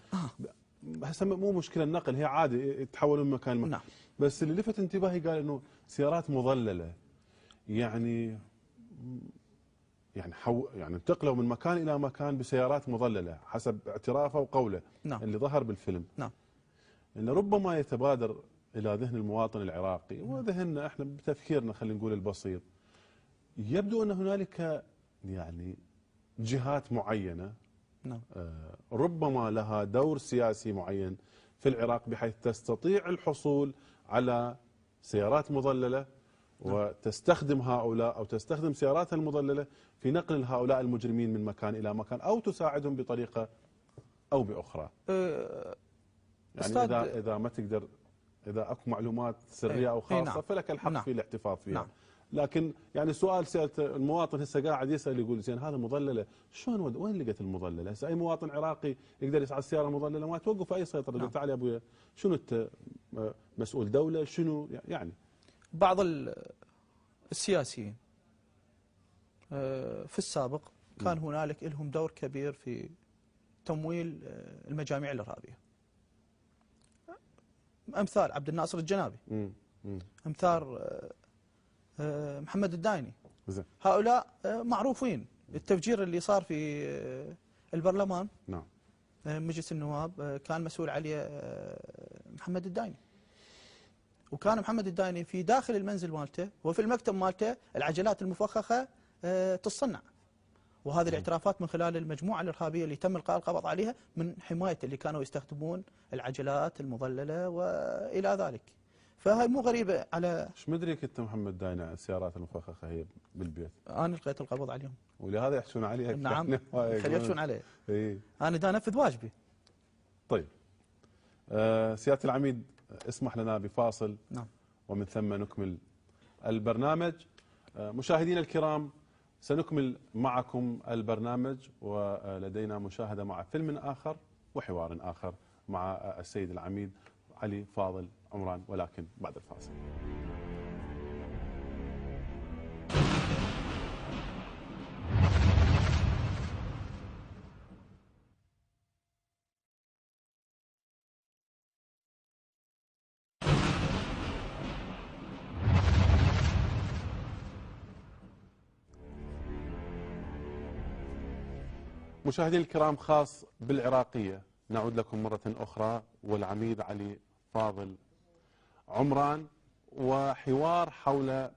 S1: هسه مو مشكله النقل، هي عادي يتحولون من مكان لمكان.
S13: نعم.
S1: بس اللي لفت انتباهي قال انه سيارات مظلله، يعني انتقلوا من مكان الى مكان بسيارات مظلله حسب اعترافه وقوله.
S13: نعم.
S1: اللي ظهر بالفيلم.
S13: نعم.
S1: إن ربما يتبادر إلى ذهن المواطن العراقي وذهننا احنا بتفكيرنا خلينا نقول البسيط، يبدو أن هنالك يعني جهات معينة
S13: نعم.
S1: ربما لها دور سياسي معين في العراق بحيث تستطيع الحصول على سيارات مظللة وتستخدم هؤلاء أو تستخدم سياراتها المظللة في نقل هؤلاء المجرمين من مكان إلى مكان أو تساعدهم بطريقة أو بأخرى. يعني إذا ما تقدر، إذا أكو معلومات سرية أو خاصة
S13: نعم.
S1: فلك الحق
S13: نعم.
S1: في الاحتفاظ فيها.
S13: نعم.
S1: لكن يعني سؤال سألته المواطن هسه قاعد يسأل يقول زين هذا مظللة، شلون وين لقيت المظللة؟ هسه أي مواطن عراقي يقدر يسعى السيارة مظللة ما توقف أي سيطرة.
S13: نعم.
S1: تعال يا أبويا شنو أنت مسؤول دولة شنو يعني؟
S13: بعض السياسيين في السابق كان هنالك لهم دور كبير في تمويل المجاميع الإرهابية، أمثال عبد الناصر الجنابي، أمثال محمد الدايني. هؤلاء معروفين. التفجير اللي صار في البرلمان،
S1: نعم،
S13: مجلس النواب، كان مسؤول عليه محمد الدايني. وكان محمد الدايني في داخل المنزل مالته وفي المكتب مالته العجلات المفخخة تصنع. وهذه الاعترافات من خلال المجموعة الإرهابية اللي تم إلقاء القبض عليها من حماية اللي كانوا يستخدمون العجلات المظللة وإلى ذلك. فهي مو غريبة على.
S1: ايش مدريك انت محمد دايني عن السيارات المفخخة هي بالبيت؟
S13: أنا لقيت القبض عليهم.
S1: ولهذا يحشون عليه.
S13: نعم، خلي يحشون عليه.
S1: إيه؟
S13: أنا دا أنفذ واجبي.
S1: طيب سيادة العميد اسمح لنا بفاصل.
S13: نعم.
S1: ومن ثم نكمل البرنامج. مشاهدينا الكرام، سنكمل معكم البرنامج ولدينا مشاهدة مع فيلم آخر وحوار آخر مع السيد العميد علي فاضل عمران، ولكن بعد الفاصل. مشاهدينا الكرام، خاص بالعراقية نعود لكم مرة أخرى والعميد علي فاضل عمران، وحوار حول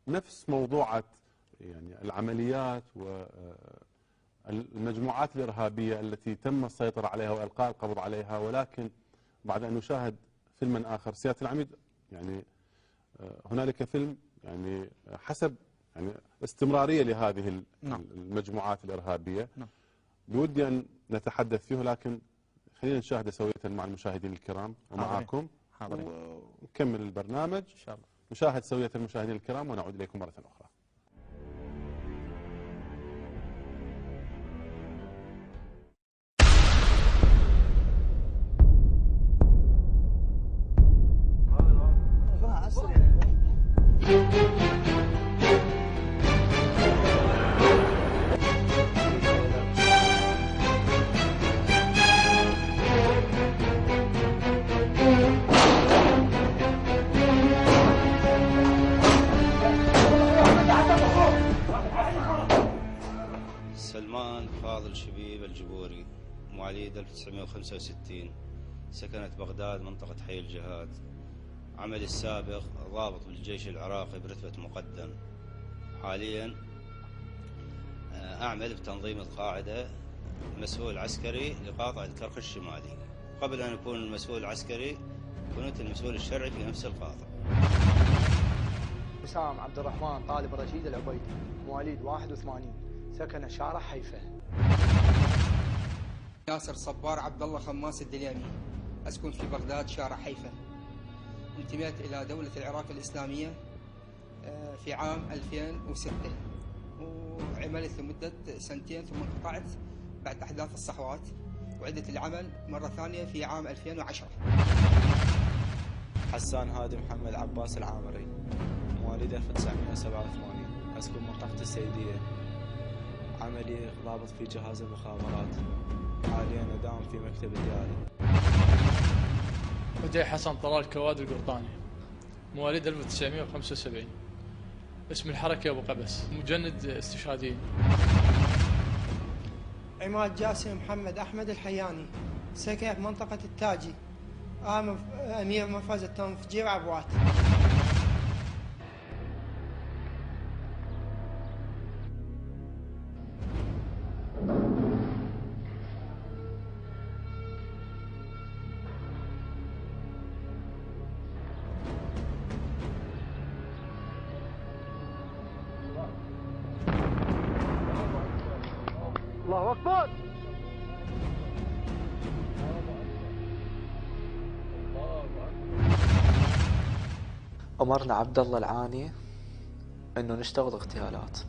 S1: نفس موضوعة يعني العمليات والمجموعات الإرهابية التي تم السيطرة عليها وإلقاء القبض عليها، ولكن بعد أن نشاهد فيلما آخر. سيادة العميد، يعني هنالك فيلم يعني حسب يعني استمرارية لهذه المجموعات الإرهابية. بودي أن نتحدث فيه، لكن خلينا نشاهده سوية مع المشاهدين الكرام ومعكم ونكمل البرنامج إن شاء الله. نشاهد سوية المشاهدين الكرام ونعود إليكم مرة أخرى.
S14: سلمان فاضل شبيب الجبوري، مواليد 1965، سكنت بغداد منطقة حي الجهاد. عملي السابق ضابط بالجيش العراقي برتبة مقدم. حاليا أعمل بتنظيم القاعدة، مسؤول عسكري لقاطع الكرخ الشمالي. قبل أن أكون المسؤول العسكري كنت المسؤول الشرعي في نفس القاطع.
S15: وسام عبد الرحمن طالب رشيد العبيدي، مواليد 81، سكن شارع حيفا.
S16: ياسر صبار عبد الله خماس الدليمي، أسكن في بغداد شارع حيفا. انتميت إلى دولة العراق الإسلامية في عام 2006، وعملت لمدة سنتين ثم انقطعت بعد أحداث الصحوات، وعدت العمل مرة ثانية في عام 2010.
S5: حسان هادي محمد عباس العامري، مواليد 1987، أسكن منطقة السيدية. عملي ضابط في جهاز المخابرات، حاليا أداوم في مكتب الدياري.
S7: ودي حسن طلال كواد القرطاني، مواليد 1975، اسم الحركة أبو قبس، مجند استشهادي.
S17: عماد جاسم محمد أحمد الحياني، سكن في منطقة التاجي، أمير منفذ التنفجير عبوات.
S15: الله أكبر.
S12: أمرنا عبد الله العاني إنه نشتغل اغتيالات.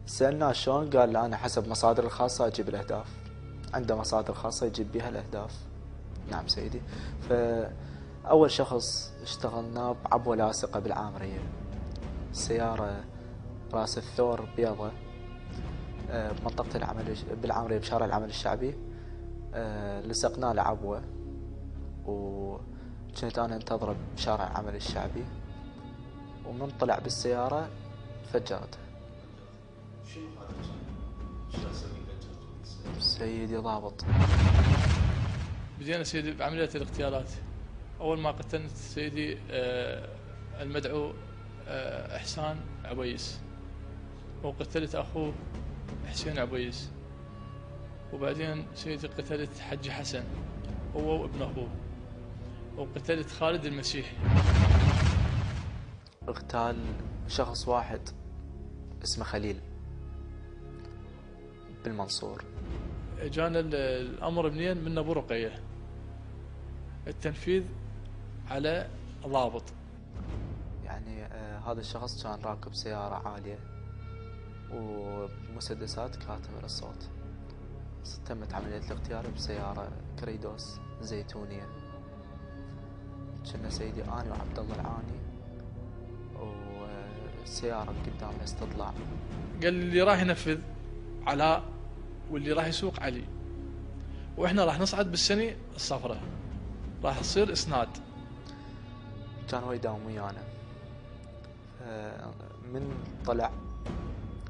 S12: سألناه شلون؟ قال لا، أنا حسب مصادر الخاصة أجيب الأهداف، عنده مصادر خاصة يجيب بها الأهداف. نعم سيدي. فأول شخص اشتغلنا بعبوة لاصقة بالعامرية، سيارة راس الثور بيضة بمنطقة العمل بالعامرية بشارع العمل الشعبي. لصقنا له عبوة، وكنت أنا انتظره بشارع العمل الشعبي، ومن طلع بالسيارة فجرته. سيدي ضابط.
S7: بدينا سيدي بعملية الاغتيالات. أول ما قتلت سيدي المدعو إحسان عبيس، وقتلت أخوه حسين عبيس، وبعدين سيدي قتلت حج حسن هو وابن أخوه، وقتلت خالد المسيحي.
S12: اغتال شخص واحد اسمه خليل بالمنصور.
S7: اجانا الامر منين؟ من ابو رقيه، التنفيذ على ضابط.
S12: يعني هذا الشخص كان راكب سيارة عالية ومسدسات كاتمة للصوت. تمت عملية الاغتيال بسيارة كريدوس زيتونية. كنا سيدي أنا وعبد الله العاني والسيارة قدامنا استطلاع.
S7: قال اللي راح ينفذ علاء واللي راح يسوق علي، واحنا راح نصعد بالسنة الصفراء، راح تصير اسناد.
S12: كان هو يداوم ويانا. من طلع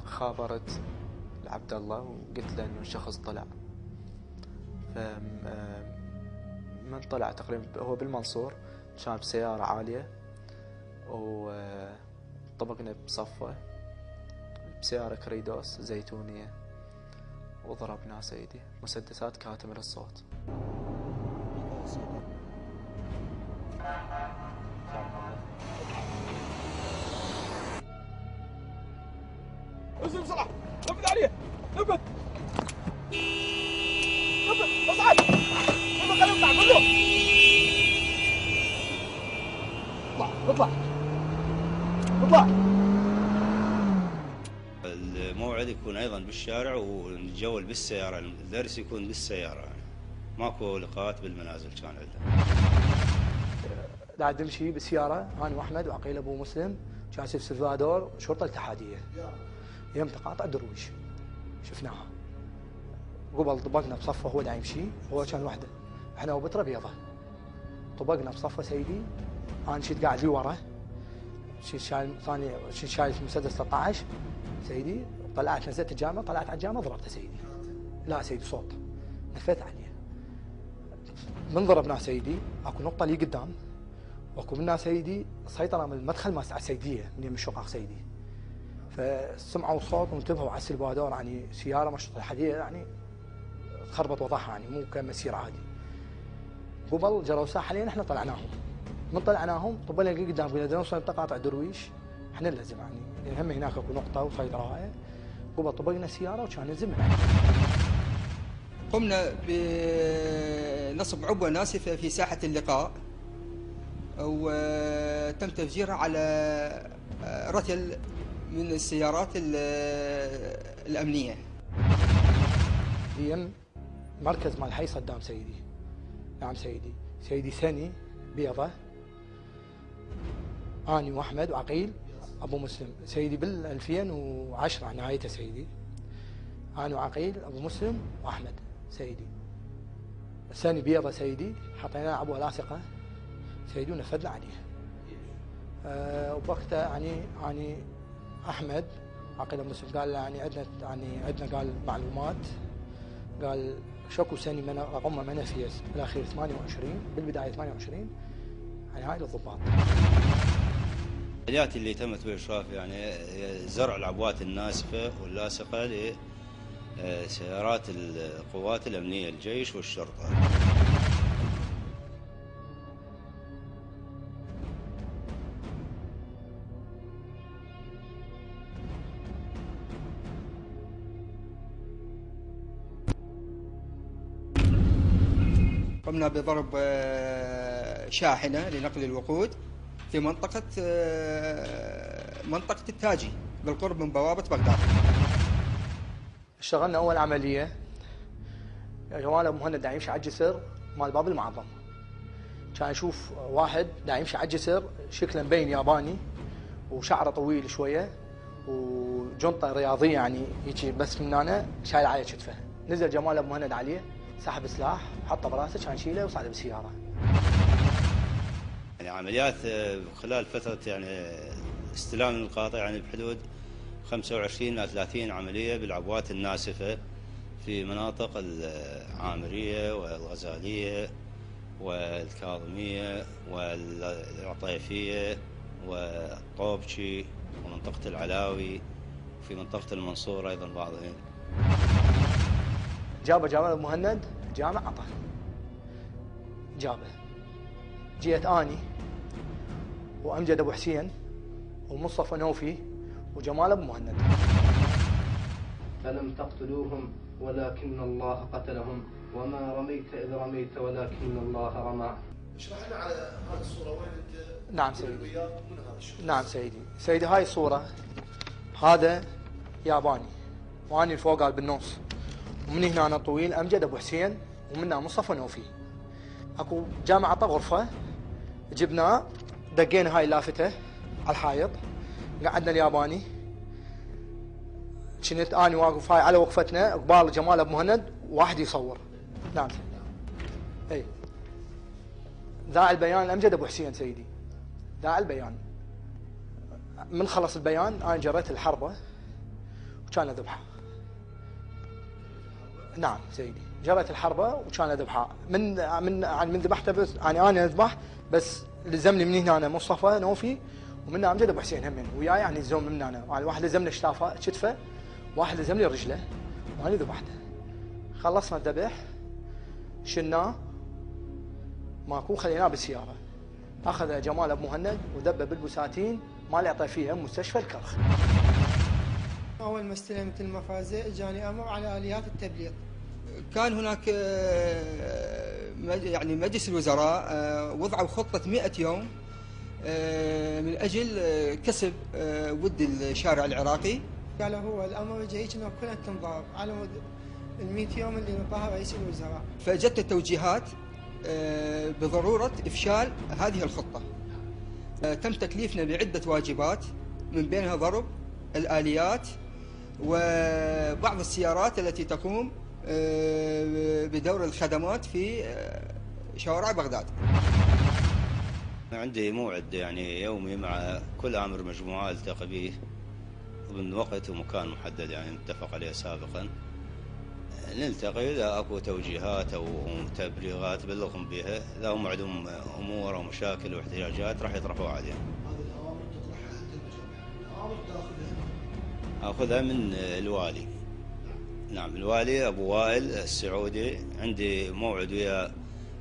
S12: خابرت لعبد الله وقلت له انه الشخص طلع. من طلع تقريبا هو بالمنصور، كان بسيارة عالية وطبقنا بصفه بسيارة كريدوس زيتونية وضربنا سيدي مسدسات كاتمة للصوت.
S18: انزل بسرعة، نفذ عليه، نفذ اصعد، نفذ خليه يطلع كله. اطلع اطلع.
S14: الموعد يكون ايضا بالشارع ونتجول بالسيارة، الدرس يكون بالسيارة، ماكو لقاءات بالمنازل كان عندنا.
S15: قاعد نمشي بالسيارة انا واحمد وعقيل ابو مسلم، كان سيف سلفادور شرطة الاتحادية. يم تقاطع درويش شفناها، قبل طبقنا بصفه هو دا يمشي، هو كان وحده، احنا وبتره بيضه طبقنا بصفه سيدي. انا شيت قاعد لي ورا، شيت شايل ثاني، شيت شايل مسدس 13 سيدي. طلعت نزلت الجامعه، طلعت على الجامعه ضربته سيدي. لا سيدي صوت نفذت عليه. من ضربناه سيدي اكو نقطه لي قدام، واكو منها سيدي سيطره من المدخل مال السيديه من يم الشقق سيدي. فسمعوا صوت وانتبهوا على السلفادور، يعني سياره مشطوطه حديده، يعني خربط وضعها، يعني مو كمسير عادي. قبل جروا ساحه علينا، احنا طلعناهم. من طلعناهم طبلنا قدام، قلنا نوصل تقاطع درويش احنا نلزم، يعني هم هناك اكو نقطه وسيطره هاي. قبل طبقنا السياره وكان نلزم منها.
S16: قمنا بنصب عبوه ناسفه في ساحه اللقاء، وتم تفجيرها على رتل من السيارات الأمنية.
S15: هي مركز مال حي صدام سيدي. نعم سيدي. سيدي سني بيضة، أنا وأحمد وعقيل أبو مسلم سيدي بال 2010 نهايته سيدي. أنا وعقيل أبو مسلم وأحمد سيدي. سني بيضة سيدي، حطينا عبوة لاصقة سيدي ونفذنا عليها. وبوقتها يعني احمد عقيل ابو مسلم قال يعني عندنا قال معلومات، قال شكو سني من رقمه منفيه بالاخير 28، بالبدايه 28، يعني هاي للضباط.
S14: العمليات اللي تمت بالاشراف يعني زرع العبوات الناسفه واللاصقه لسيارات القوات الامنيه الجيش والشرطه.
S16: قمنا بضرب شاحنة لنقل الوقود في منطقة التاجي بالقرب من بوابة بغداد.
S15: اشتغلنا أول عملية، جمال أبو مهند دا يمشي على الجسر مال باب المعظم. كان يشوف واحد دا يمشي على الجسر شكله مبين ياباني وشعره طويل شوية وجنطة رياضية، يعني يجي بس من هنا شايل على كتفه. نزل جمال أبو مهند عليه، سحب سلاح حطه براسه، كان يشيله وصعد بالسياره.
S14: يعني عمليات خلال فتره يعني استلام القاطع يعني بحدود 25 إلى 30 عمليه بالعبوات الناسفه في مناطق العامريه والغزاليه والكاظميه والعطيفيه والطوبشي ومنطقه العلاوي وفي منطقه المنصور ايضا بعضهم.
S15: جابه جمال ابو مهند جامع عطى، جابه. جيت اني وامجد ابو حسين ومصطفى نوفي وجمال ابو مهند.
S19: فلم تقتلوهم ولكن الله قتلهم وما رميت إذ رميت ولكن الله رمى.
S9: اشرح لنا على هذه الصورة وين أنت؟
S15: نعم سيدي. نعم سيدي هاي الصورة، هذا ياباني واني الفوق بالنص، ومن هنا أنا طويل أمجد أبو حسين، ومنها مصطفى نوفي. اكو جامعة عطى غرفة، جبناه دقينا هاي اللافتة على الحائط، قعدنا الياباني، كنت اني واقف هاي على وقفتنا قبال جمال ابو مهند واحد يصور. نعم اي ذاع البيان الامجد ابو حسين سيدي، ذاع البيان. من خلص البيان انا جريت الحربة وكان ذبحه. نعم سيدي جريت الحربة وكان ذبحه. من ذبحته بس يعني انا اذبح، بس لزمني من هنا مصطفى نوفي ومنها امجد ابو حسين همين وياي، يعني الزوم من هنا، يعني واحد لزمني شتافه كتفه، واحد لزم لي رجله وانا ذبحته. خلصنا الذبح شلناه ماكو، خليناه بالسياره. اخذ جمال ابو مهند ودبه بالبساتين مال يعطي فيها مستشفى الكرخ.
S17: اول ما استلمت المفازع جاني امر على اليات التبليغ.
S16: كان هناك يعني مجلس الوزراء وضعوا خطه 100 يوم من اجل كسب ود الشارع العراقي.
S17: قال هو الامر جاي انه كلها تنضاف على مود ال 100 يوم اللي نطاها رئيس الوزراء.
S16: فاجت التوجيهات بضروره افشال هذه الخطه. تم تكليفنا بعده واجبات من بينها ضرب الاليات وبعض السيارات التي تقوم بدور الخدمات في شوارع بغداد.
S14: عندي موعد يعني يومي مع كل آمر مجموعة التقي به ضمن وقت ومكان محدد يعني متفق عليه سابقا. نلتقي إذا أكو توجيهات أو تبليغات بلغهم بها، إذا هم عندهم أمور أو مشاكل واحتياجات راح يطرحوها عليهم.
S9: هذه الأوامر تطرحها أنت المجمع، الأوامر تأخذها؟
S14: أخذها من الوالي. نعم الوالي أبو وائل السعودي. عندي موعد وياه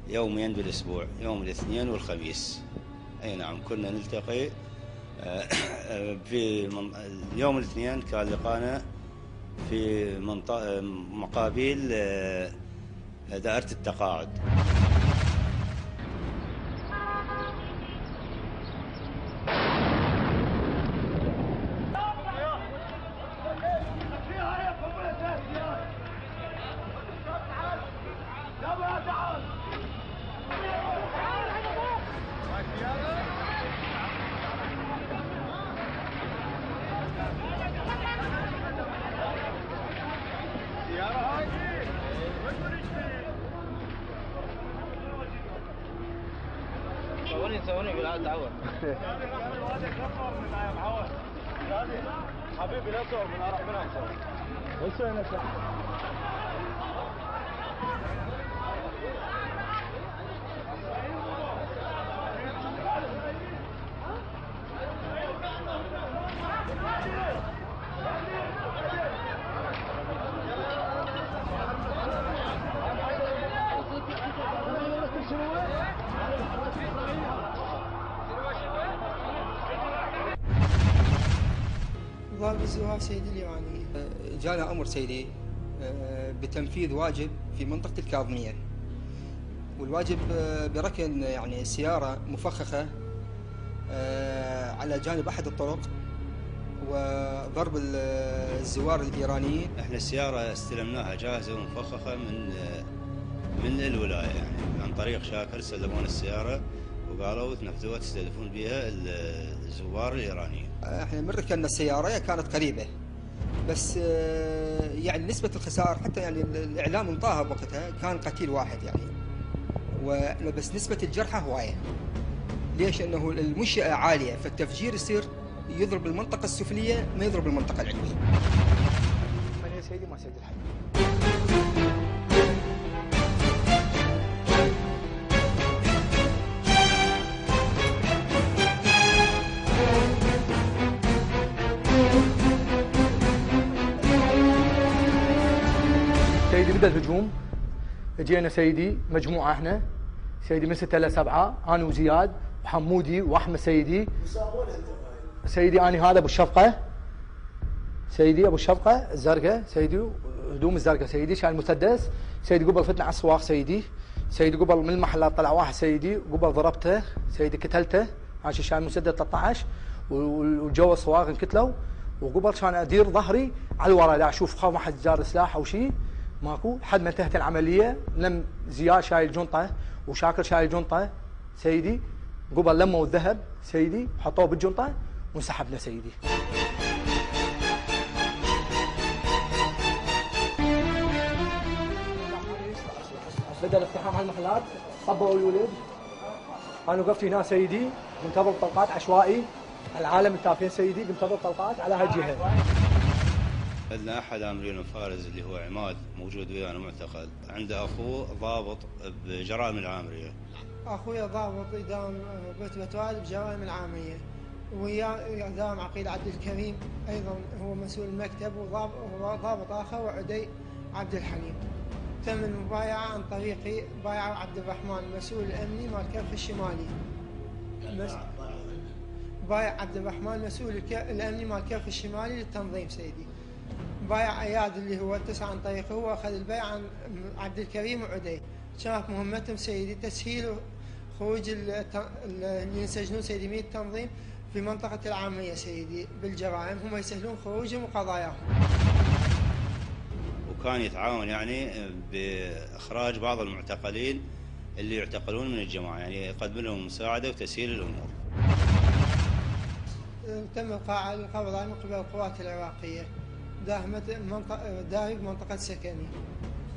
S14: يومين بالأسبوع، يوم الاثنين والخميس. أي نعم كنا نلتقي في يوم الاثنين كان لقانا في مقابل دائرة التقاعد.
S18: صورني بالعاد تعود. حبيبي لا تصور من اروح من اصور. وش انا
S17: ضرب الزواج سيدي اليواني.
S16: جانا امر سيدي بتنفيذ واجب في منطقه الكاظميه، والواجب بركن يعني سياره مفخخه على جانب احد الطرق وضرب الزوار الايرانيين.
S14: احنا السياره استلمناها جاهزه ومفخخه من الولايه، يعني عن طريق شاكر سلمونا السياره وقالوا تنفذوها تستهدفون بها الزوار الايرانيين.
S16: احنا من ركننا السياره كانت قريبه، بس يعني نسبه الخسائر حتى يعني الاعلام انطاها بوقتها كان قتيل واحد يعني، بس نسبه الجرحى هوايه. ليش؟ انه المنشاه عاليه فالتفجير يصير يضرب المنطقه السفليه ما يضرب المنطقه العلويه.
S15: من يا سيدي ما سيد الحي. سيدي بدأ الهجوم، اجينا سيدي مجموعة احنا سيدي من 6 إلى 7، انا وزياد وحمودي واحمد سيدي. سيدي اني هذا ابو الشفقة سيدي ابو الشفقه الزرقاء سيدي، هدوم الزرقاء سيدي، شايل مسدس سيدي، قبل فتنا على السواق سيدي قبل من المحلات طلع واحد سيدي، قبل ضربته سيدي قتلته عشان شايل مسدس 13 والجو الصواغ انقتلوا، وقبل كان ادير ظهري على الورا لا اشوف خاف ما حد جار سلاح او شيء ماكو، لحد ما انتهت العمليه لم زياد شايل جنطه وشاكر شايل جنطه سيدي، قبل لموا الذهب سيدي حطوه بالجنطه وانسحبنا سيدي. بدأ الاقتحام على المحلات، صبوا الولد، انا وقفت هنا سيدي منتظر طلقات عشوائي، العالم التافهين سيدي منتظر طلقات على هالجهه.
S14: عندنا احد امرين الفارز اللي هو عماد موجود ويانا معتقل، عنده اخوه ضابط بجرائم العامريه.
S17: اخويا ضابط يداوم بتوالي بجرائم العامريه، وياه داوم عقيل عبد الكريم ايضا هو مسؤول المكتب، وضابط اخر وعدي عبد الحليم. تم المبايعه عن طريقي، بايع عبد الرحمن المسؤول الامني مال كرخ الشمالي. بايع عبد الرحمن مسؤول الامني مال كرخ الشمالي للتنظيم سيدي. بايع اياد اللي هو اتصل عن طريقه، هو اخذ البيع عن عبد الكريم وعدي. كانت مهمتهم سيدي تسهيل خروج اللي ينسجنون سيدي من التنظيم في منطقه العامريه سيدي بالجرائم، هم يسهلون خروجهم وقضاياهم.
S14: وكان يتعاون يعني باخراج بعض المعتقلين اللي يعتقلون من الجماعه، يعني يقدم لهم مساعده وتسهيل الامور.
S17: تم القبض عليه من قبل القوات العراقيه، داهمت منطقه سكني.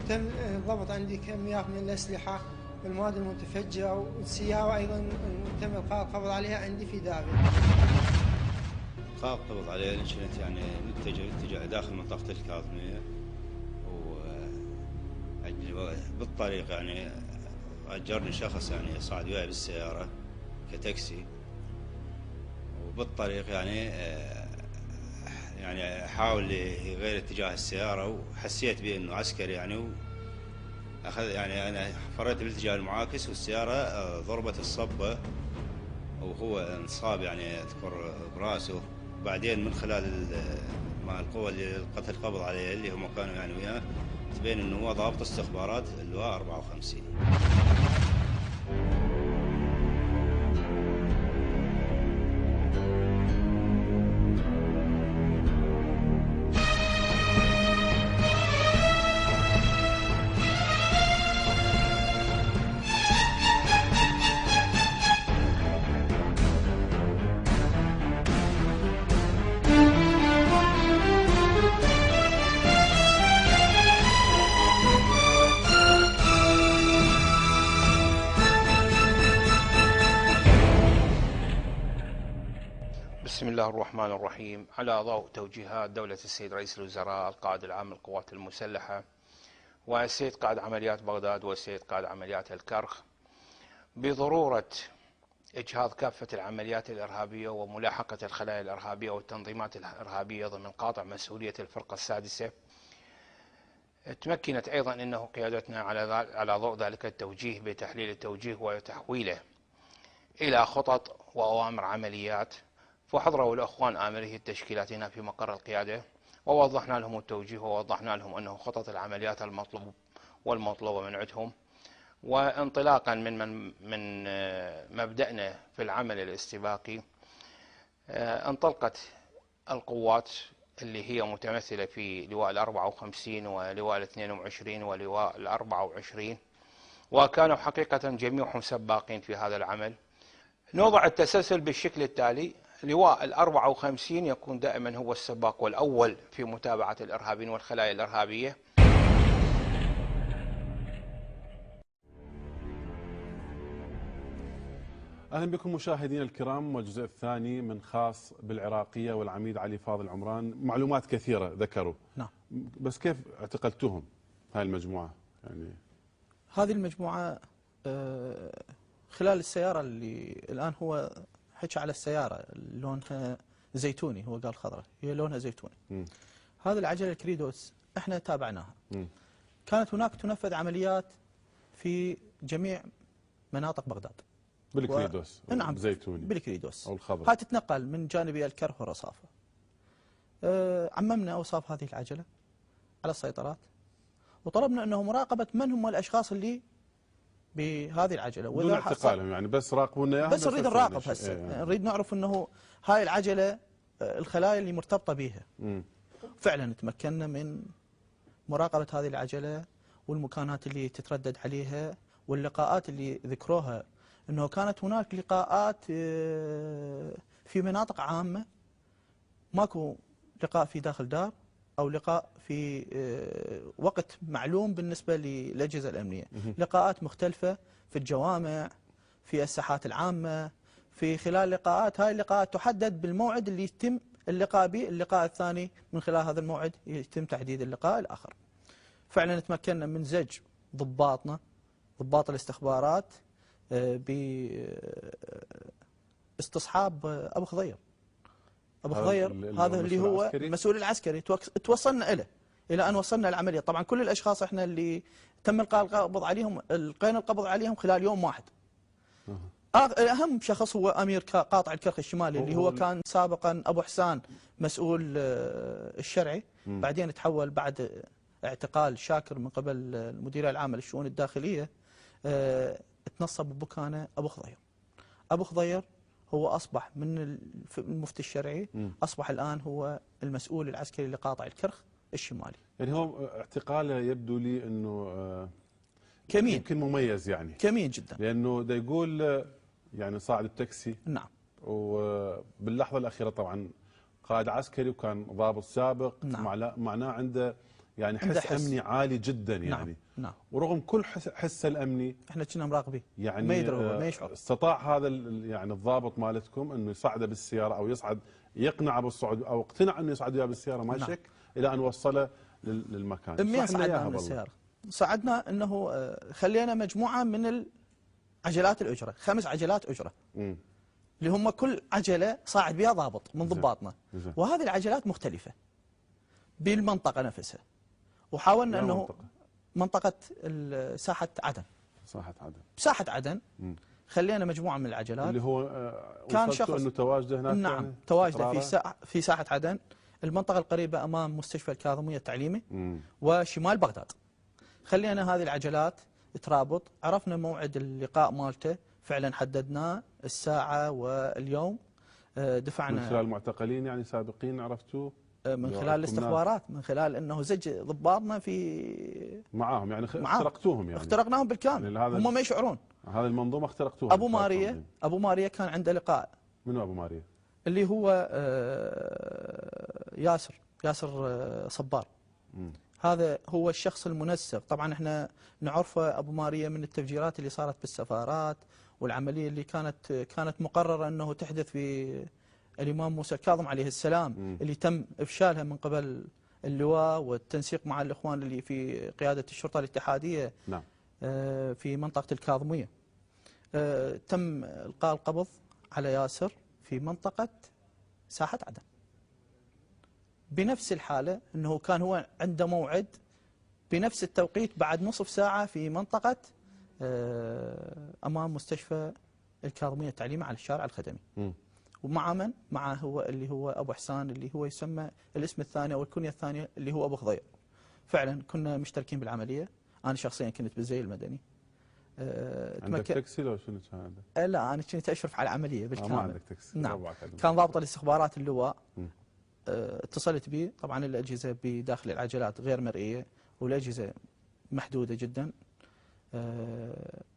S17: تم الضبط عندي كميات من الاسلحه والمواد المتفجره والسياره ايضا تم القاء القبض عليها عندي في داري.
S14: القاء القبض عليه كنت يعني متجه داخل منطقه الكاظميه، بالطريق يعني اجرني شخص يعني صعد وياي بالسياره كتاكسي، وبالطريق يعني حاول يغير اتجاه السياره، وحسيت به انه عسكري يعني، واخذ يعني انا فريت بالاتجاه المعاكس والسياره ضربت الصبه وهو انصاب يعني اذكر براسه. بعدين من خلال مع القوه اللي القت القبض عليه اللي هم كانوا يعني وياه تبين انه هو ضابط استخبارات اللواء 54.
S20: بسم الله الرحمن الرحيم. على ضوء توجيهات دولة السيد رئيس الوزراء القائد العام للقوات المسلحة والسيد قائد عمليات بغداد والسيد قائد عمليات الكرخ بضرورة إجهاض كافة العمليات الإرهابية وملاحقة الخلايا الإرهابية والتنظيمات الإرهابية ضمن قاطع مسؤولية الفرقة السادسة، تمكنت أيضا أنه قيادتنا على ضوء ذلك التوجيه بتحليل التوجيه وتحويله إلى خطط وأوامر عمليات، فحضروا الأخوان آمري التشكيلات هنا في مقر القيادة ووضحنا لهم التوجيه ووضحنا لهم أنه خطط العمليات المطلوبة من عندهم. وانطلاقا من مبدأنا في العمل الاستباقي انطلقت القوات اللي هي متمثلة في لواء 54 ولواء 22 ولواء 24، وكانوا حقيقة جميعهم سباقين في هذا العمل. نوضع التسلسل بالشكل التالي: لواء 54 يكون دائما هو السباق والأول في متابعة الإرهابيين والخلايا الإرهابية.
S1: أهلا بكم مشاهدينا الكرام، والجزء الثاني من خاص بالعراقية والعميد علي فاضل عمران. معلومات كثيرة ذكروا،
S13: نعم،
S1: بس كيف اعتقلتوهم هاي المجموعة؟ يعني
S13: هذه المجموعة خلال السيارة اللي الآن هو حكى على السيارة لونها زيتوني، هو قال خضراء، هي لونها زيتوني. هذه العجلة الكريدوس احنا تابعناها. كانت هناك تنفذ عمليات في جميع مناطق بغداد
S1: بالكريدوس.
S13: نعم،
S1: زيتوني
S13: بالكريدوس
S1: او الخضراء.
S13: هاي تتنقل من جانبي الكرخ والرصافة. عممنا أوصاف هذه العجلة على السيطرات، وطلبنا أنه مراقبة من هم الأشخاص اللي بهذه العجلة.
S1: دون اعتقالهم يعني، بس راقبونا إياها.
S13: بس نريد نراقب هسه، نريد نعرف أنه هاي العجلة الخلايا اللي مرتبطة بها. فعلا تمكنا من مراقبة هذه العجلة والمكانات اللي تتردد عليها واللقاءات اللي ذكروها، أنه كانت هناك لقاءات في مناطق عامة، ماكو لقاء في داخل دار أو لقاء في وقت معلوم بالنسبة للأجهزة الأمنية. لقاءات مختلفة في الجوامع، في الساحات العامة، في خلال لقاءات. هاي اللقاءات تحدد بالموعد اللي يتم اللقاء به، اللقاء الثاني من خلال هذا الموعد يتم تحديد اللقاء الآخر. فعلا تمكنا من زج ضباطنا، ضباط الاستخبارات، باستصحاب أبو خضير. أبو خضير هذا اللي هو المسؤول العسكري، توصلنا إلى أن وصلنا العملية. طبعا كل الأشخاص إحنا اللي تم القبض عليهم، لقينا القبض عليهم خلال يوم واحد. أهم شخص هو أمير قاطع الكرخ الشمالي، اللي هو كان سابقا أبو حسان مسؤول الشرعي، بعدين تحول بعد اعتقال شاكر من قبل المديرية العامة للشؤون الداخلية، تنصب بمكانه أبو خضير. أبو خضير هو أصبح من المفتي الشرعي، أصبح الآن هو المسؤول العسكري لقاطع الكرخ الشمالي.
S1: يعني هو اعتقاله يبدو لي أنه
S13: كمين،
S1: يمكن مميز يعني،
S13: كمين جدا،
S1: لأنه دا يقول يعني صاعد التاكسي.
S13: نعم.
S1: وباللحظة الأخيرة طبعا قائد عسكري وكان ضابط سابق.
S13: نعم.
S1: معناه عنده يعني حس أمني عالي جدا يعني.
S13: نعم. نعم.
S1: ورغم كل حسه الأمني
S13: احنا كنا مراقبين
S1: يعني،
S13: ما يدري هو، ما يشعر.
S1: استطاع هذا يعني الضابط مالتكم انه يصعده بالسياره او يصعد، يقنعه بالصعود او اقتنع انه يصعد وياه بالسياره ما شك، إلى أن وصله للمكان.
S13: منين صعدنا من السيارة؟ صعدنا أنه خلينا مجموعة من العجلات الأجرة، 5 عجلات أجرة، اللي هم كل عجلة صاعد بها ضابط من ضباطنا. وهذه العجلات مختلفة بالمنطقة نفسها. وحاولنا أنه منطقة ساحة عدن. ساحة عدن خلينا مجموعة من العجلات
S1: اللي هو
S13: كان شخص
S1: انه تواجده هناك.
S13: نعم، تواجده في ساحة عدن، المنطقة القريبة أمام مستشفى الكاظمية التعليمي وشمال بغداد. خلينا هذه العجلات ترابط، عرفنا موعد اللقاء مالته، فعلا حددناه الساعة واليوم، دفعنا
S1: من خلال المعتقلين يعني سابقين عرفتوه؟
S13: من خلال الاستخبارات، من خلال انه زج ضباطنا في
S1: معاهم يعني، اخترقتوهم يعني،
S13: اخترقناهم بالكامل، يعني هم ما يشعرون.
S1: هذه المنظومه اخترقتوها.
S13: ابو ماريا كان عنده لقاء.
S1: منو ابو ماريا؟
S13: اللي هو ياسر صبار. هذا هو الشخص المنسق. طبعا احنا نعرفه ابو ماريا من التفجيرات اللي صارت بالسفارات، والعمليه اللي كانت مقرره انه تحدث في الإمام موسى الكاظم عليه السلام، اللي تم إفشالها من قبل اللواء والتنسيق مع الإخوان اللي في قيادة الشرطة الاتحادية.
S1: نعم.
S13: في منطقة الكاظمية. تم إلقاء القبض على ياسر في منطقة ساحة عدن. بنفس الحالة أنه كان هو عنده موعد بنفس التوقيت بعد نصف ساعة في منطقة أمام مستشفى الكاظمية التعليمي على الشارع الخدمي. ومع من؟ مع هو اللي هو أبو حسان، اللي هو يسمى الاسم الثاني أو الكنية الثانية اللي هو أبو خضير. فعلا كنا مشتركين بالعملية. أنا شخصيا كنت بالزي المدني.
S1: عندك تاكسي لو شنو كان عندك؟
S13: لا، أنا كنت أشرف على العملية بالكامل.
S1: ما عندك تاكسي.
S13: نعم. كان ضابط الاستخبارات اللواء. اتصلت به، طبعا الأجهزة بداخل العجلات غير مرئية والأجهزة محدودة جدا.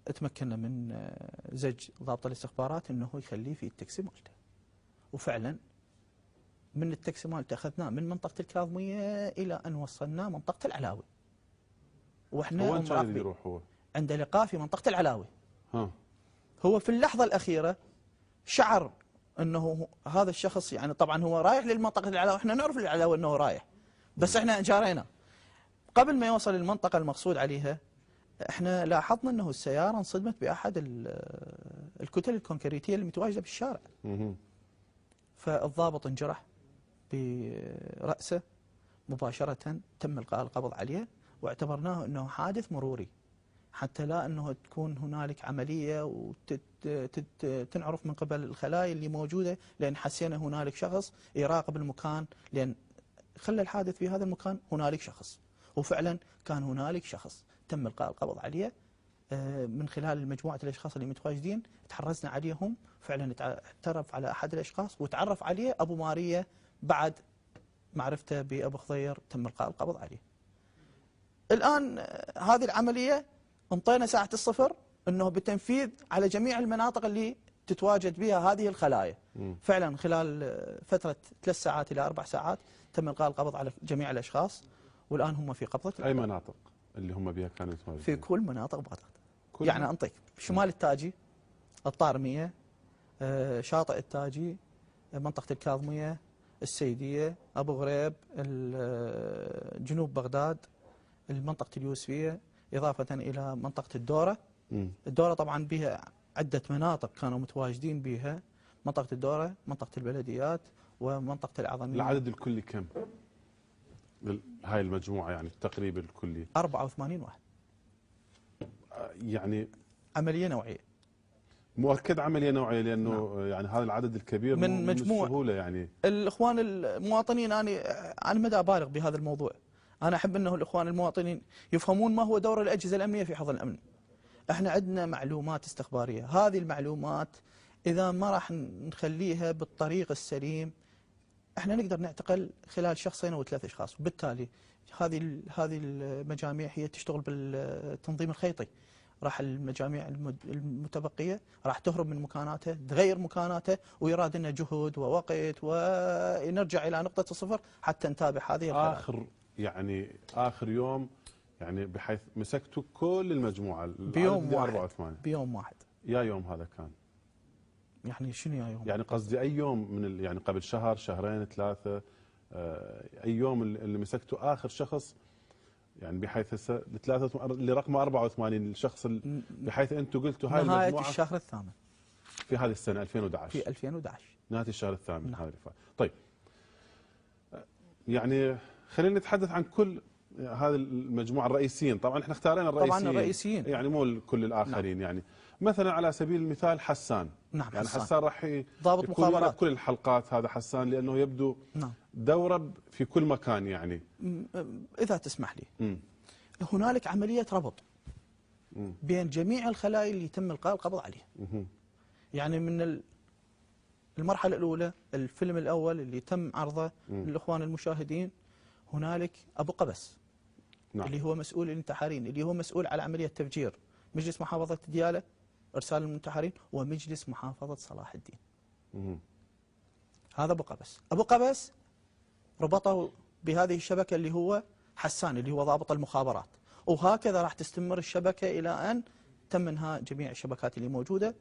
S13: اتمكنا من زج ضابط الاستخبارات انه يخليه في التاكسي مالته. وفعلا من التاكسي مالته اخذناه من منطقه الكاظميه الى ان وصلناه منطقه العلاوي. واحنا
S1: وين كان يروح هو؟
S13: عنده لقاء في منطقه العلاوي. هو في اللحظه الاخيره شعر انه هذا الشخص، يعني طبعا هو رايح للمنطقه العلاوي، احنا نعرف العلاوي انه رايح، بس احنا جارينا. قبل ما يوصل للمنطقه المقصود عليها احنا لاحظنا انه السياره انصدمت باحد الكتل الكونكريتيه اللي متواجده بالشارع. فالضابط انجرح براسه مباشره، تم القاء القبض عليه واعتبرناه انه حادث مروري، حتى لا انه تكون هنالك عمليه وتنعرف من قبل الخلايا اللي موجوده، لان حسينا هنالك شخص يراقب المكان، لان خلى الحادث في هذا المكان هنالك شخص، وفعلا كان هنالك شخص تم إلقاء القبض عليه. من خلال مجموعة الأشخاص اللي متواجدين تحرزنا عليهم، فعلا اعترف على أحد الأشخاص وتعرف عليه أبو مارية بعد معرفته بأبو خضير تم إلقاء القبض عليه. الآن هذه العملية انطينا ساعة الصفر أنه بالتنفيذ على جميع المناطق اللي تتواجد بها هذه الخلايا. فعلا خلال فترة 3 ساعات إلى 4 ساعات تم إلقاء القبض على جميع الأشخاص، والآن هم في قبضة.
S1: أي مناطق اللي هم بها كانوا يتواجدون؟
S13: في كل مناطق بغداد. يعني أنطيك شمال التاجي، الطارمية، شاطئ التاجي، منطقة الكاظمية، السيدية، أبو غريب، جنوب بغداد، المنطقة اليوسفية، إضافة إلى منطقة الدورة. الدورة طبعا بها عدة مناطق كانوا متواجدين بها، منطقة الدورة، منطقة البلديات، ومنطقة الأعظمية.
S1: العدد الكلي كم؟ هاي المجموعة يعني تقريبا الكلي
S13: 84 واحد.
S1: يعني
S13: عملية نوعية.
S1: مؤكد عملية نوعية، لأنه يعني هذا العدد الكبير
S13: من مجموع
S1: السهولة. يعني
S13: الإخوان المواطنين، أنا عن مدى أبالغ بهذا الموضوع. أنا أحب أنه الإخوان المواطنين يفهمون ما هو دور الأجهزة الأمنية في حفظ الأمن. احنا عندنا معلومات استخبارية، هذه المعلومات إذا ما راح نخليها بالطريق السليم احنا نقدر نعتقل خلال شخصين أو 3 أشخاص، وبالتالي هذه المجاميع هي تشتغل بالتنظيم الخيطي. راح المجاميع المتبقية راح تهرب من مكاناتها، تغير مكاناتها، ويراد لنا جهد ووقت ونرجع إلى نقطة الصفر حتى نتابع هذه
S1: الخلايا. آخر يوم يعني بحيث مسكتوا كل المجموعة
S13: بيوم واحد. بيوم واحد.
S1: يا يوم هذا كان؟
S13: يعني شنو يا يوم؟
S1: يعني قصدي أي يوم من يعني قبل شهر، شهرين، 3، أي يوم اللي مسكتوا آخر شخص؟ يعني بحيث هسه لرقم 84 الشخص بحيث أنتم قلتوا هاي المجموعة
S13: نهاية الشهر الثامن
S1: في هذه السنة 2011.
S13: في 2011
S1: نهاية الشهر الثامن. هذا طيب، يعني خلينا نتحدث عن كل هذه المجموعة الرئيسيين. طبعا احنا اختارنا الرئيسيين،
S13: طبعا الرئيسيين
S1: يعني مو كل الآخرين. يعني مثلا على سبيل المثال حسان.
S13: يعني
S1: حسان راح
S13: ضابط مخابرات
S1: كل الحلقات. هذا حسان لأنه يبدو دوره في كل مكان. يعني
S13: إذا تسمح لي، هنالك عملية ربط بين جميع الخلايا اللي تم إلقاء القبض عليها. يعني من المرحلة الأولى، الفيلم الأول اللي تم عرضه للإخوان المشاهدين، هنالك أبو قبس اللي هو مسؤول الانتحارين، اللي هو مسؤول على عملية تفجير مجلس محافظة ديالى، إرسال المنتحرين، ومجلس محافظة صلاح الدين. هذا أبو قبس. أبو قبس ربطه بهذه الشبكة اللي هو حسان اللي هو ضابط المخابرات، وهكذا راح تستمر الشبكة إلى أن تم إنهاء جميع الشبكات اللي موجودة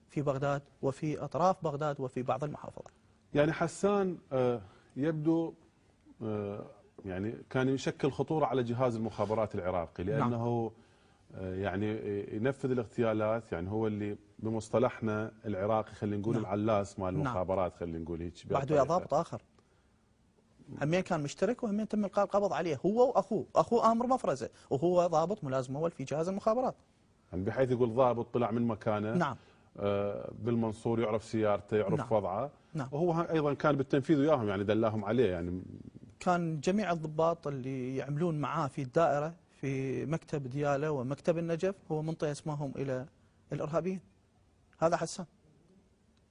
S13: في بغداد وفي أطراف بغداد وفي بعض المحافظات. يعني
S1: حسان يبدو يعني كان يشكل خطورة على جهاز المخابرات العراقي، لأنه يعني ينفذ الاغتيالات. يعني هو اللي بمصطلحنا العراقي خلينا نقول العلاس مال المخابرات، خلينا نقول هيك.
S13: بعده يا ضابط آخر همين كان مشترك، وهمين تم إلقاء القبض عليه هو وأخوه. أخوه آمر مفرزة وهو ضابط ملازم أول في جهاز المخابرات.
S1: يعني بحيث يقول ضابط طلع من مكانه بالمنصور، يعرف سيارته، يعرف وضعه. وهو أيضا كان بالتنفيذ وياهم، يعني دلاهم عليه. يعني كان
S13: جميع الضباط اللي يعملون معاه في الدائرة في مكتب ديالى ومكتب النجف هو منطي اسمهم إلى الإرهابيين. هذا حسان.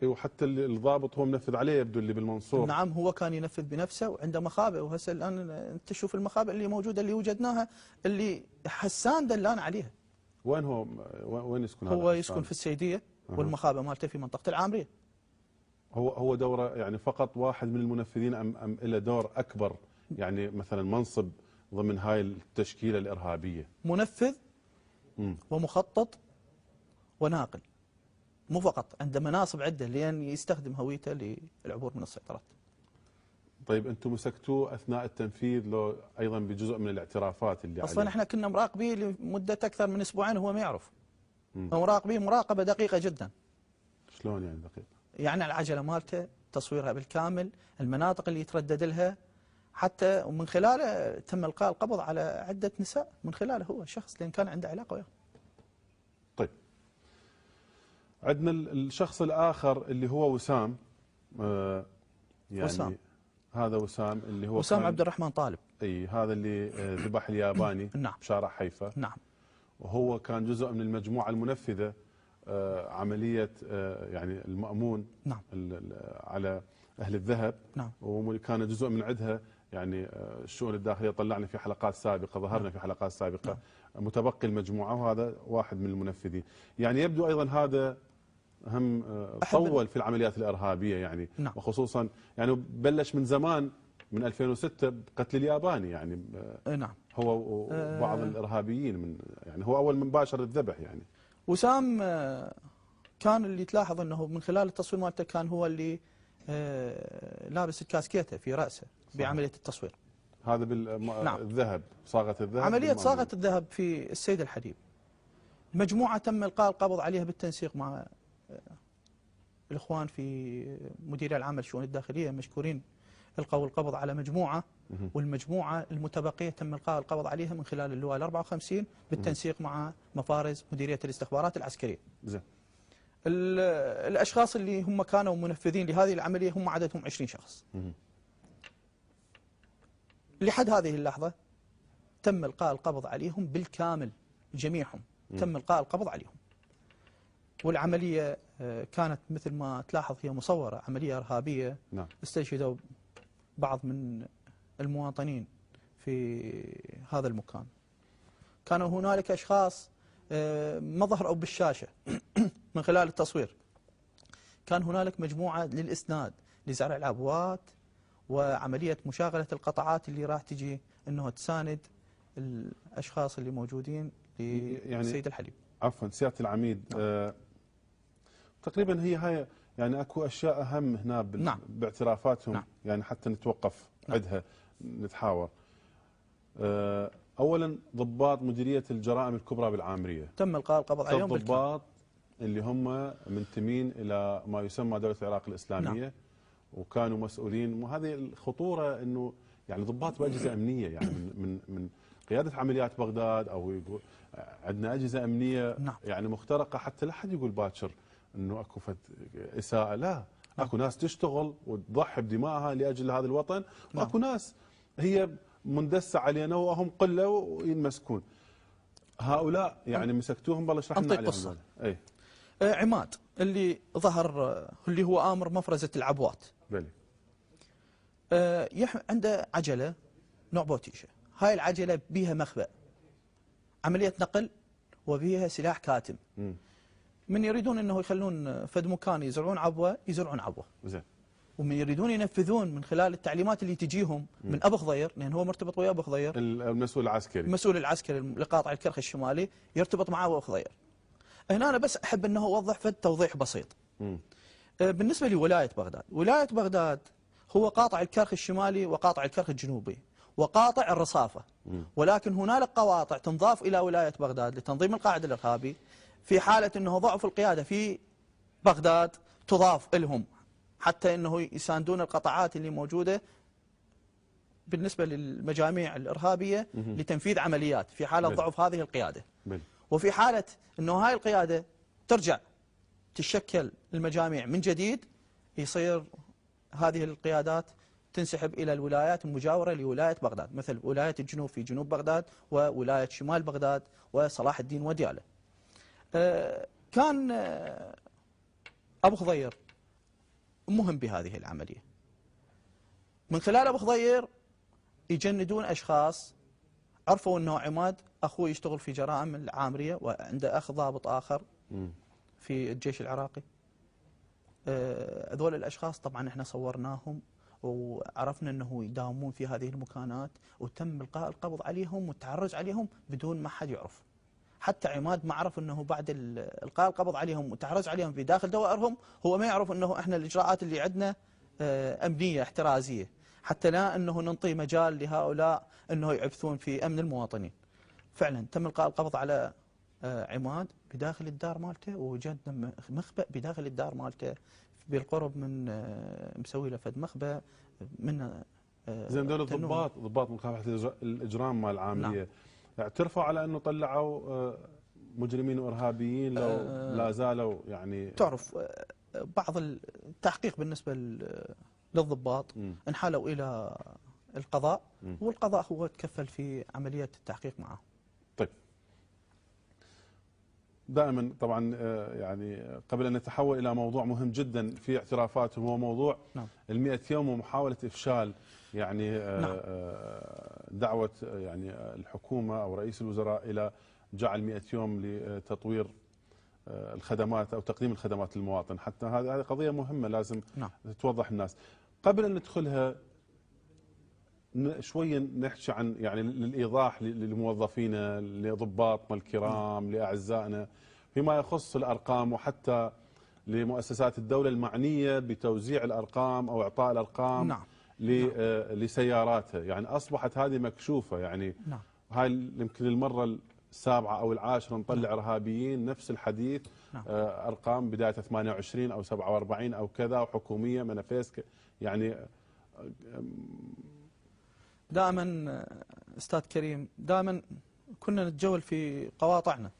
S1: وحتى الضابط هو منفذ عليه يبدو اللي بالمنصور.
S13: نعم، هو كان ينفذ بنفسه وعنده مخابئ. وهسه الآن أنت تشوف المخابئ اللي موجودة اللي وجدناها اللي حسان دلان عليها.
S1: وين هو؟ وين يسكن؟
S13: هو يسكن في السيدية والمخابئ مالته في منطقة العامرية.
S1: هو دوره يعني فقط واحد من المنفذين أم له دور أكبر؟ يعني مثلا منصب ضمن هاي التشكيلة الإرهابية؟
S13: منفذ ومخطط وناقل، مو فقط عنده مناصب عدة لأن يستخدم هويته للعبور من السيطرات.
S1: طيب أنتم مسكتوه أثناء التنفيذ لو أيضا بجزء من الاعترافات اللي
S13: أصلا احنا كنا مراقبيه لمدة أكثر من أسبوعين وهو ما يعرف. مراقبيه مراقبة دقيقة جدا.
S1: شلون يعني دقيقة؟
S13: يعني العجلة مالته تصويرها بالكامل، المناطق اللي يتردد لها، حتى ومن خلاله تم إلقاء القبض على عدة نساء من خلاله هو شخص لأن كان عنده علاقة وياه.
S1: طيب عندنا الشخص الآخر اللي هو وسام. يعني
S13: وسام
S1: هذا وسام اللي هو
S13: وسام عبد الرحمن طالب.
S1: اي هذا اللي ذبح الياباني
S13: نعم.
S1: بشارع حيفا.
S13: نعم.
S1: وهو كان جزء من المجموعة المنفذة عملية يعني المأمون
S13: نعم.
S1: على أهل الذهب.
S13: نعم.
S1: وكان جزء من عدها يعني الشؤون الداخلية طلعنا في حلقات سابقة، ظهرنا
S13: نعم.
S1: في حلقات سابقة.
S13: نعم.
S1: متبقي المجموعة وهذا واحد من المنفذين. يعني يبدو أيضا هذا هم طول في العمليات الإرهابية يعني.
S13: نعم.
S1: وخصوصا يعني بلش من زمان من 2006 بقتل الياباني يعني.
S13: نعم.
S1: هو وبعض الإرهابيين من يعني هو أول من باشر الذبح يعني.
S13: وسام كان اللي تلاحظ أنه من خلال التصوير مالته كان هو اللي لابس الكاسكيته في رأسه بعملية التصوير.
S1: هذا بالذهب، صاغة الذهب.
S13: عملية صاغة الذهب في السيد الحديب. مجموعة تم إلقاء القبض عليها بالتنسيق مع الإخوان في مديرية العامة للشؤون الداخلية، مشكورين القوا القبض على مجموعة، والمجموعة المتبقية تم إلقاء القبض عليها من خلال اللواء 54 بالتنسيق مع مفارز مديرية الاستخبارات العسكرية.
S1: زين.
S13: الأشخاص اللي هم كانوا منفذين لهذه العملية هم عددهم 20 شخص. لحد هذه اللحظة تم إلقاء القبض عليهم بالكامل، جميعهم تم إلقاء القبض عليهم. والعملية كانت مثل ما تلاحظ هي مصورة، عملية إرهابية.
S1: نعم.
S13: استشهدوا بعض من المواطنين في هذا المكان. كانوا هنالك أشخاص ما ظهروا بالشاشة من خلال التصوير. كان هنالك مجموعة للإسناد لزرع العبوات وعملية مشاغلة القطعات اللي راح تجي أنه تساند الأشخاص اللي موجودين لسيد الحليب.
S1: عفوا سيادة العميد. نعم. تقريبا هاي يعني اكو اشياء اهم هنا
S13: نعم.
S1: باعترافاتهم. نعم. يعني حتى نتوقف عندها. نعم. نتحاور. اولا ضباط مديريه الجرائم الكبرى بالعامريه
S13: تم القاء القبض عليهم.
S1: الضباط اللي هم منتمين الى ما يسمى دوله العراق الاسلاميه. نعم. وكانوا مسؤولين، وهذه الخطوره انه يعني ضباط باجهزه امنيه يعني من قياده عمليات بغداد او يقول عندنا اجهزه امنيه. نعم. يعني مخترقه، حتى لا حد يقول باكر انه اكو اساءه، لا. اكو ناس تشتغل وتضحي بدمائها لاجل هذا الوطن. نعم. واكو ناس هي مندسه علينا وهم قله وينمسكون. هؤلاء يعني مسكتوهم، بالله اشرح لنا عليهم. اي
S13: عماد اللي ظهر اللي هو امر مفرزه العبوات.
S1: بلي.
S13: عنده عجله نوع بوتيشه، هاي العجله بيها مخبأ، عمليه نقل وبيها سلاح كاتم. من يريدون انه يخلون فد مكان يزرعون عبوه يزرعون عبوه.
S1: زين.
S13: ومن يريدون ينفذون من خلال التعليمات اللي تجيهم من ابو خضير، لان هو مرتبط ويا ابو خضير.
S1: المسؤول العسكري.
S13: المسؤول العسكري لقاطع الكرخ الشمالي يرتبط مع ابو خضير. هنا انا بس احب انه اوضح فد توضيح بسيط. بالنسبه لولايه بغداد، ولايه بغداد هو قاطع الكرخ الشمالي وقاطع الكرخ الجنوبي وقاطع الرصافه. ولكن هنالك قواطع تنضاف الى ولايه بغداد لتنظيم القاعده الارهابي. في حالة أنه ضعف القيادة في بغداد تضاف لهم حتى أنه يساندون القطاعات اللي موجودة بالنسبة للمجاميع الإرهابية لتنفيذ عمليات في حالة ضعف هذه القيادة. وفي حالة أنه هاي القيادة ترجع تشكل المجاميع من جديد، يصير هذه القيادات تنسحب إلى الولايات المجاورة لولاية بغداد، مثل ولاية الجنوب في جنوب بغداد، وولاية شمال بغداد وصلاح الدين وديالى. كان أبو خضير مهم بهذه العملية. من خلال أبو خضير يجندون أشخاص عرفوا أنه عماد أخوه يشتغل في جرائم العامرية وعنده أخ ضابط آخر في الجيش العراقي. هذول الأشخاص طبعا احنا صورناهم وعرفنا أنه يداومون في هذه المكانات، وتم إلقاء القبض عليهم والتعرج عليهم بدون ما حد يعرف. حتى عماد ما عرف انه بعد القاء القبض عليهم والتحرز عليهم في داخل دوائرهم، هو ما يعرف انه احنا الاجراءات اللي عندنا امنيه احترازيه، حتى لا انه ننطي مجال لهؤلاء انه يعبثون في امن المواطنين. فعلا تم القاء القبض على عماد بداخل الدار مالته، ووجدنا مخبأ بداخل الدار مالته بالقرب من مسوي له فد مخبأ من
S1: زين. دول ضباط مكافحه الاجرام مال العامليه. نعم. اعترفوا على انه طلعوا مجرمين وارهابيين لو لا زالوا يعني.
S13: تعرف بعض التحقيق بالنسبه للضباط انحالوا إلى القضاء، والقضاء هو تكفل في عملية التحقيق معهم.
S1: طيب، دائما طبعا يعني قبل أن نتحول إلى موضوع مهم جدا في اعترافاتهم، هو موضوع ال100 يوم ومحاولة إفشال يعني دعوة يعني الحكومة أو رئيس الوزراء إلى جعل 100 يوم لتطوير الخدمات أو تقديم الخدمات للمواطن. حتى هذه قضية مهمة لازم توضح الناس. قبل أن ندخلها شوية نحكي عن يعني للإيضاح لموظفينا، لضباطنا الكرام، لأعزائنا فيما يخص الأرقام، وحتى لمؤسسات الدولة المعنية بتوزيع الأرقام أو إعطاء الأرقام لسياراتها. يعني أصبحت هذه مكشوفة، يعني هاي يمكن المرة السابعة أو العاشرة نطلع إرهابيين نفس الحديث، أرقام بداية 28 أو 47 أو كذا، وحكومية منافيسك. يعني
S13: دائما أستاذ كريم، دائما كنا نتجول في قواطعنا،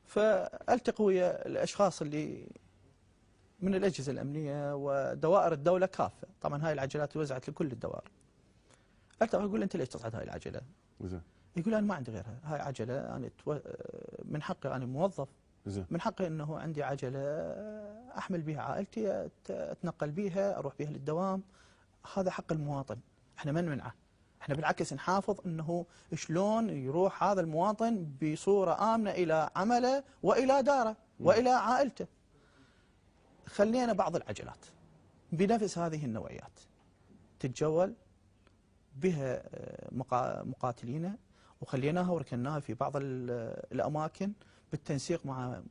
S13: فألتقي ويا الأشخاص اللي من الأجهزة الأمنية ودوائر الدولة كافة. طبعا هاي العجلات توزعت لكل الدوائر. ألتقي أقول أنت ليش تصعد هاي العجلة؟ يقول أنا ما عندي غيرها، هاي عجلة أنا من حقي، أنا موظف، من حقي أنه عندي عجلة أحمل بها عائلتي، أتنقل بها، أروح بها للدوام. هذا حق المواطن، احنا ما نمنعه، احنا بالعكس نحافظ انه شلون يروح هذا المواطن بصورة آمنة إلى عمله وإلى داره وإلى عائلته. خلينا بعض العجلات بنفس هذه النوعيات تتجول بها مقاتلين، وخليناها وركناها في بعض الأماكن بالتنسيق مع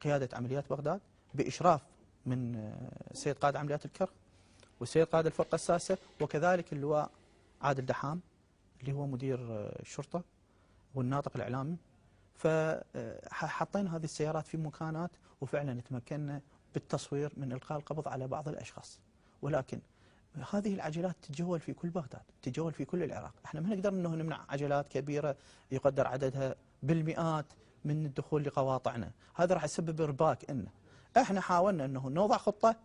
S13: قيادة عمليات بغداد بإشراف من سيد قائد عمليات الكرخ والسيد قائد الفرقة السادسة، وكذلك اللواء عادل دحام اللي هو مدير الشرطة والناطق الإعلامي. فحطينا هذه السيارات في مكانات، وفعلا تمكنا بالتصوير من إلقاء القبض على بعض الأشخاص. ولكن هذه العجلات تتجول في كل بغداد، تتجول في كل العراق. احنا ما نقدر انه نمنع عجلات كبيرة يقدر عددها بالمئات من الدخول لقواطعنا، هذا راح يسبب ارباك. احنا حاولنا انه نوضع خطة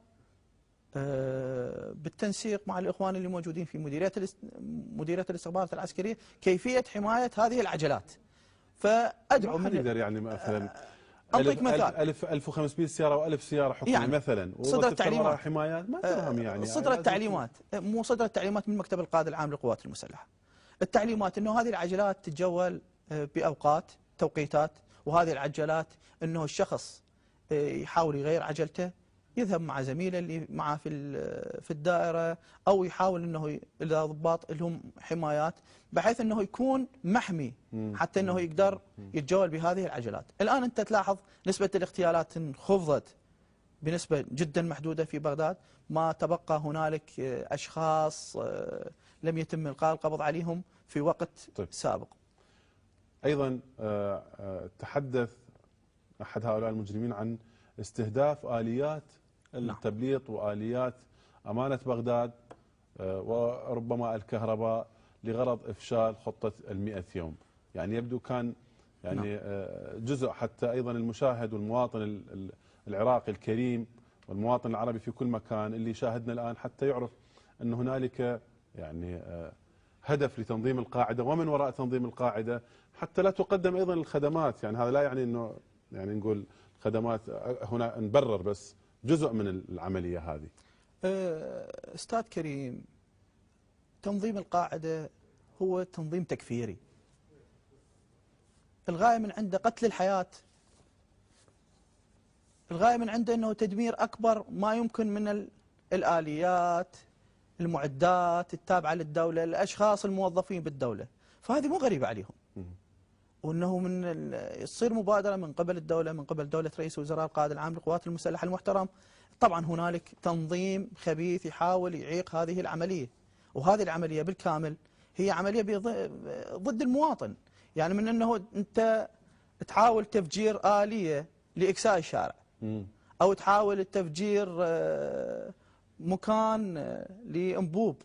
S13: بالتنسيق مع الإخوان اللي موجودين في مديرية الاستخبارات العسكرية كيفية حماية هذه العجلات. فأدعو
S1: من يقدر يعني مثلا
S13: أعطيك مثال
S1: 1500 سيارة و1000 سيارة حكومية يعني مثلا،
S13: صدر التعليمات
S1: حمايات ما تفهم يعني
S13: صدر التعليمات، مو صدر التعليمات من مكتب القائد العام للقوات المسلحة. التعليمات انه هذه العجلات تتجول باوقات توقيتات، وهذه العجلات انه الشخص يحاول يغير عجلته، يذهب مع زميله اللي معه في الدائرة، أو يحاول أنه إذا ضباط لهم حمايات بحيث أنه يكون محمي حتى أنه يقدر يتجول بهذه العجلات. الآن أنت تلاحظ نسبة الاغتيالات انخفضت بنسبة جدا محدودة في بغداد، ما تبقى هنالك أشخاص لم يتم إلقاء القبض عليهم في وقت سابق.
S1: أيضا تحدث أحد هؤلاء المجرمين عن استهداف آليات التبليط وآليات أمانة بغداد وربما الكهرباء لغرض إفشال خطة 100 يوم. يعني يبدو كان يعني جزء حتى أيضا المشاهد والمواطن العراقي الكريم والمواطن العربي في كل مكان اللي شاهدنا الآن حتى يعرف أن هنالك يعني هدف لتنظيم القاعدة ومن وراء تنظيم القاعدة حتى لا تقدم أيضا الخدمات. يعني هذا لا يعني أنه يعني نقول خدمات هنا نبرر، بس جزء من العملية هذه.
S13: أستاذ كريم، تنظيم القاعدة هو تنظيم تكفيري، الغاية من عنده قتل الحياة، الغاية من عنده أنه تدمير أكبر ما يمكن من الآليات، المعدات التابعة للدولة، الأشخاص الموظفين بالدولة. فهذه مو غريبة عليهم، وأنه من يصير مبادرة من قبل الدولة، من قبل دولة رئيس وزراء القائد العام للقوات المسلحة المحترم. طبعا هنالك تنظيم خبيث يحاول يعيق هذه العملية، وهذه العملية بالكامل هي عملية ضد المواطن. يعني من أنه أنت تحاول تفجير آلية لإكساء الشارع، أو تحاول التفجير مكان لأنبوب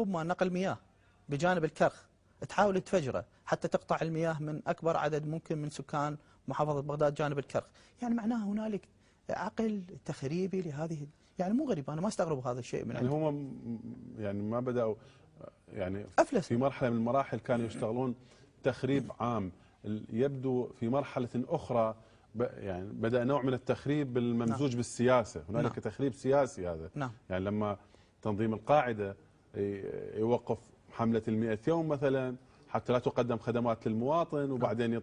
S13: ما نقل مياه بجانب الكرخ، تحاول تفجره حتى تقطع المياه من أكبر عدد ممكن من سكان محافظة بغداد جانب الكرخ. يعني معناها هنالك عقل تخريبي لهذه، يعني مو غريب، انا ما استغرب هذا الشيء من
S1: يعني
S13: عندهم.
S1: هم يعني ما بداوا يعني
S13: أفلس.
S1: في مرحله من المراحل كانوا يشتغلون تخريب عام، يبدو في مرحله اخرى يعني بدا نوع من التخريب الممزوج بالسياسه، هنالك تخريب سياسي هذا. يعني لما تنظيم القاعده يوقف حمله ال100 يوم مثلا حتى لا تقدم خدمات للمواطن، وبعدين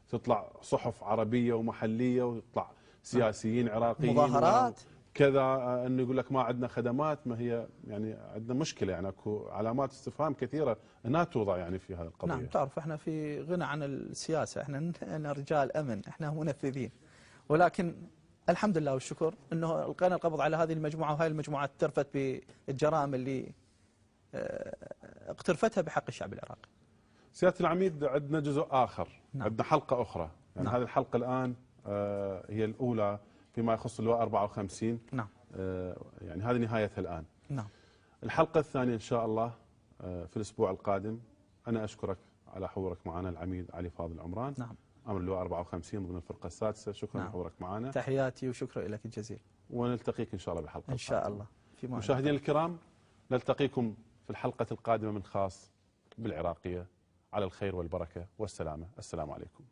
S1: تطلع صحف عربيه ومحليه ويطلع سياسيين عراقيين
S13: مظاهرات
S1: كذا انه يقول لك ما عندنا خدمات. ما هي يعني عندنا مشكله، يعني اكو علامات استفهام كثيره هنا توضع يعني في هذه القضيه.
S13: نعم، تعرف احنا في غنى عن السياسه، احنا رجال امن، احنا منفذين، ولكن الحمد لله والشكر انه القينا القبض على هذه المجموعه، وهذه المجموعه اعترفت بالجرائم اللي اقترفتها بحق الشعب العراقي.
S1: سياده العميد، عندنا جزء اخر، عندنا حلقه اخرى، يعني هذه الحلقه الان هي الاولى فيما يخص اللواء 54. يعني هذه نهايتها الان. الحلقه الثانيه ان شاء الله في الاسبوع القادم. انا اشكرك على حضورك معنا العميد علي فاضل عمران، امر اللواء 54 ضمن الفرقه السادسه. شكرا لحضورك معنا.
S13: تحياتي وشكرا لك الجزيل.
S1: ونلتقيك ان شاء الله بالحلقه
S13: ان شاء الله.
S1: مشاهدينا الكرام، نلتقيكم في الحلقه القادمه من خاص بالعراقيه. على الخير والبركه والسلامه. السلام عليكم.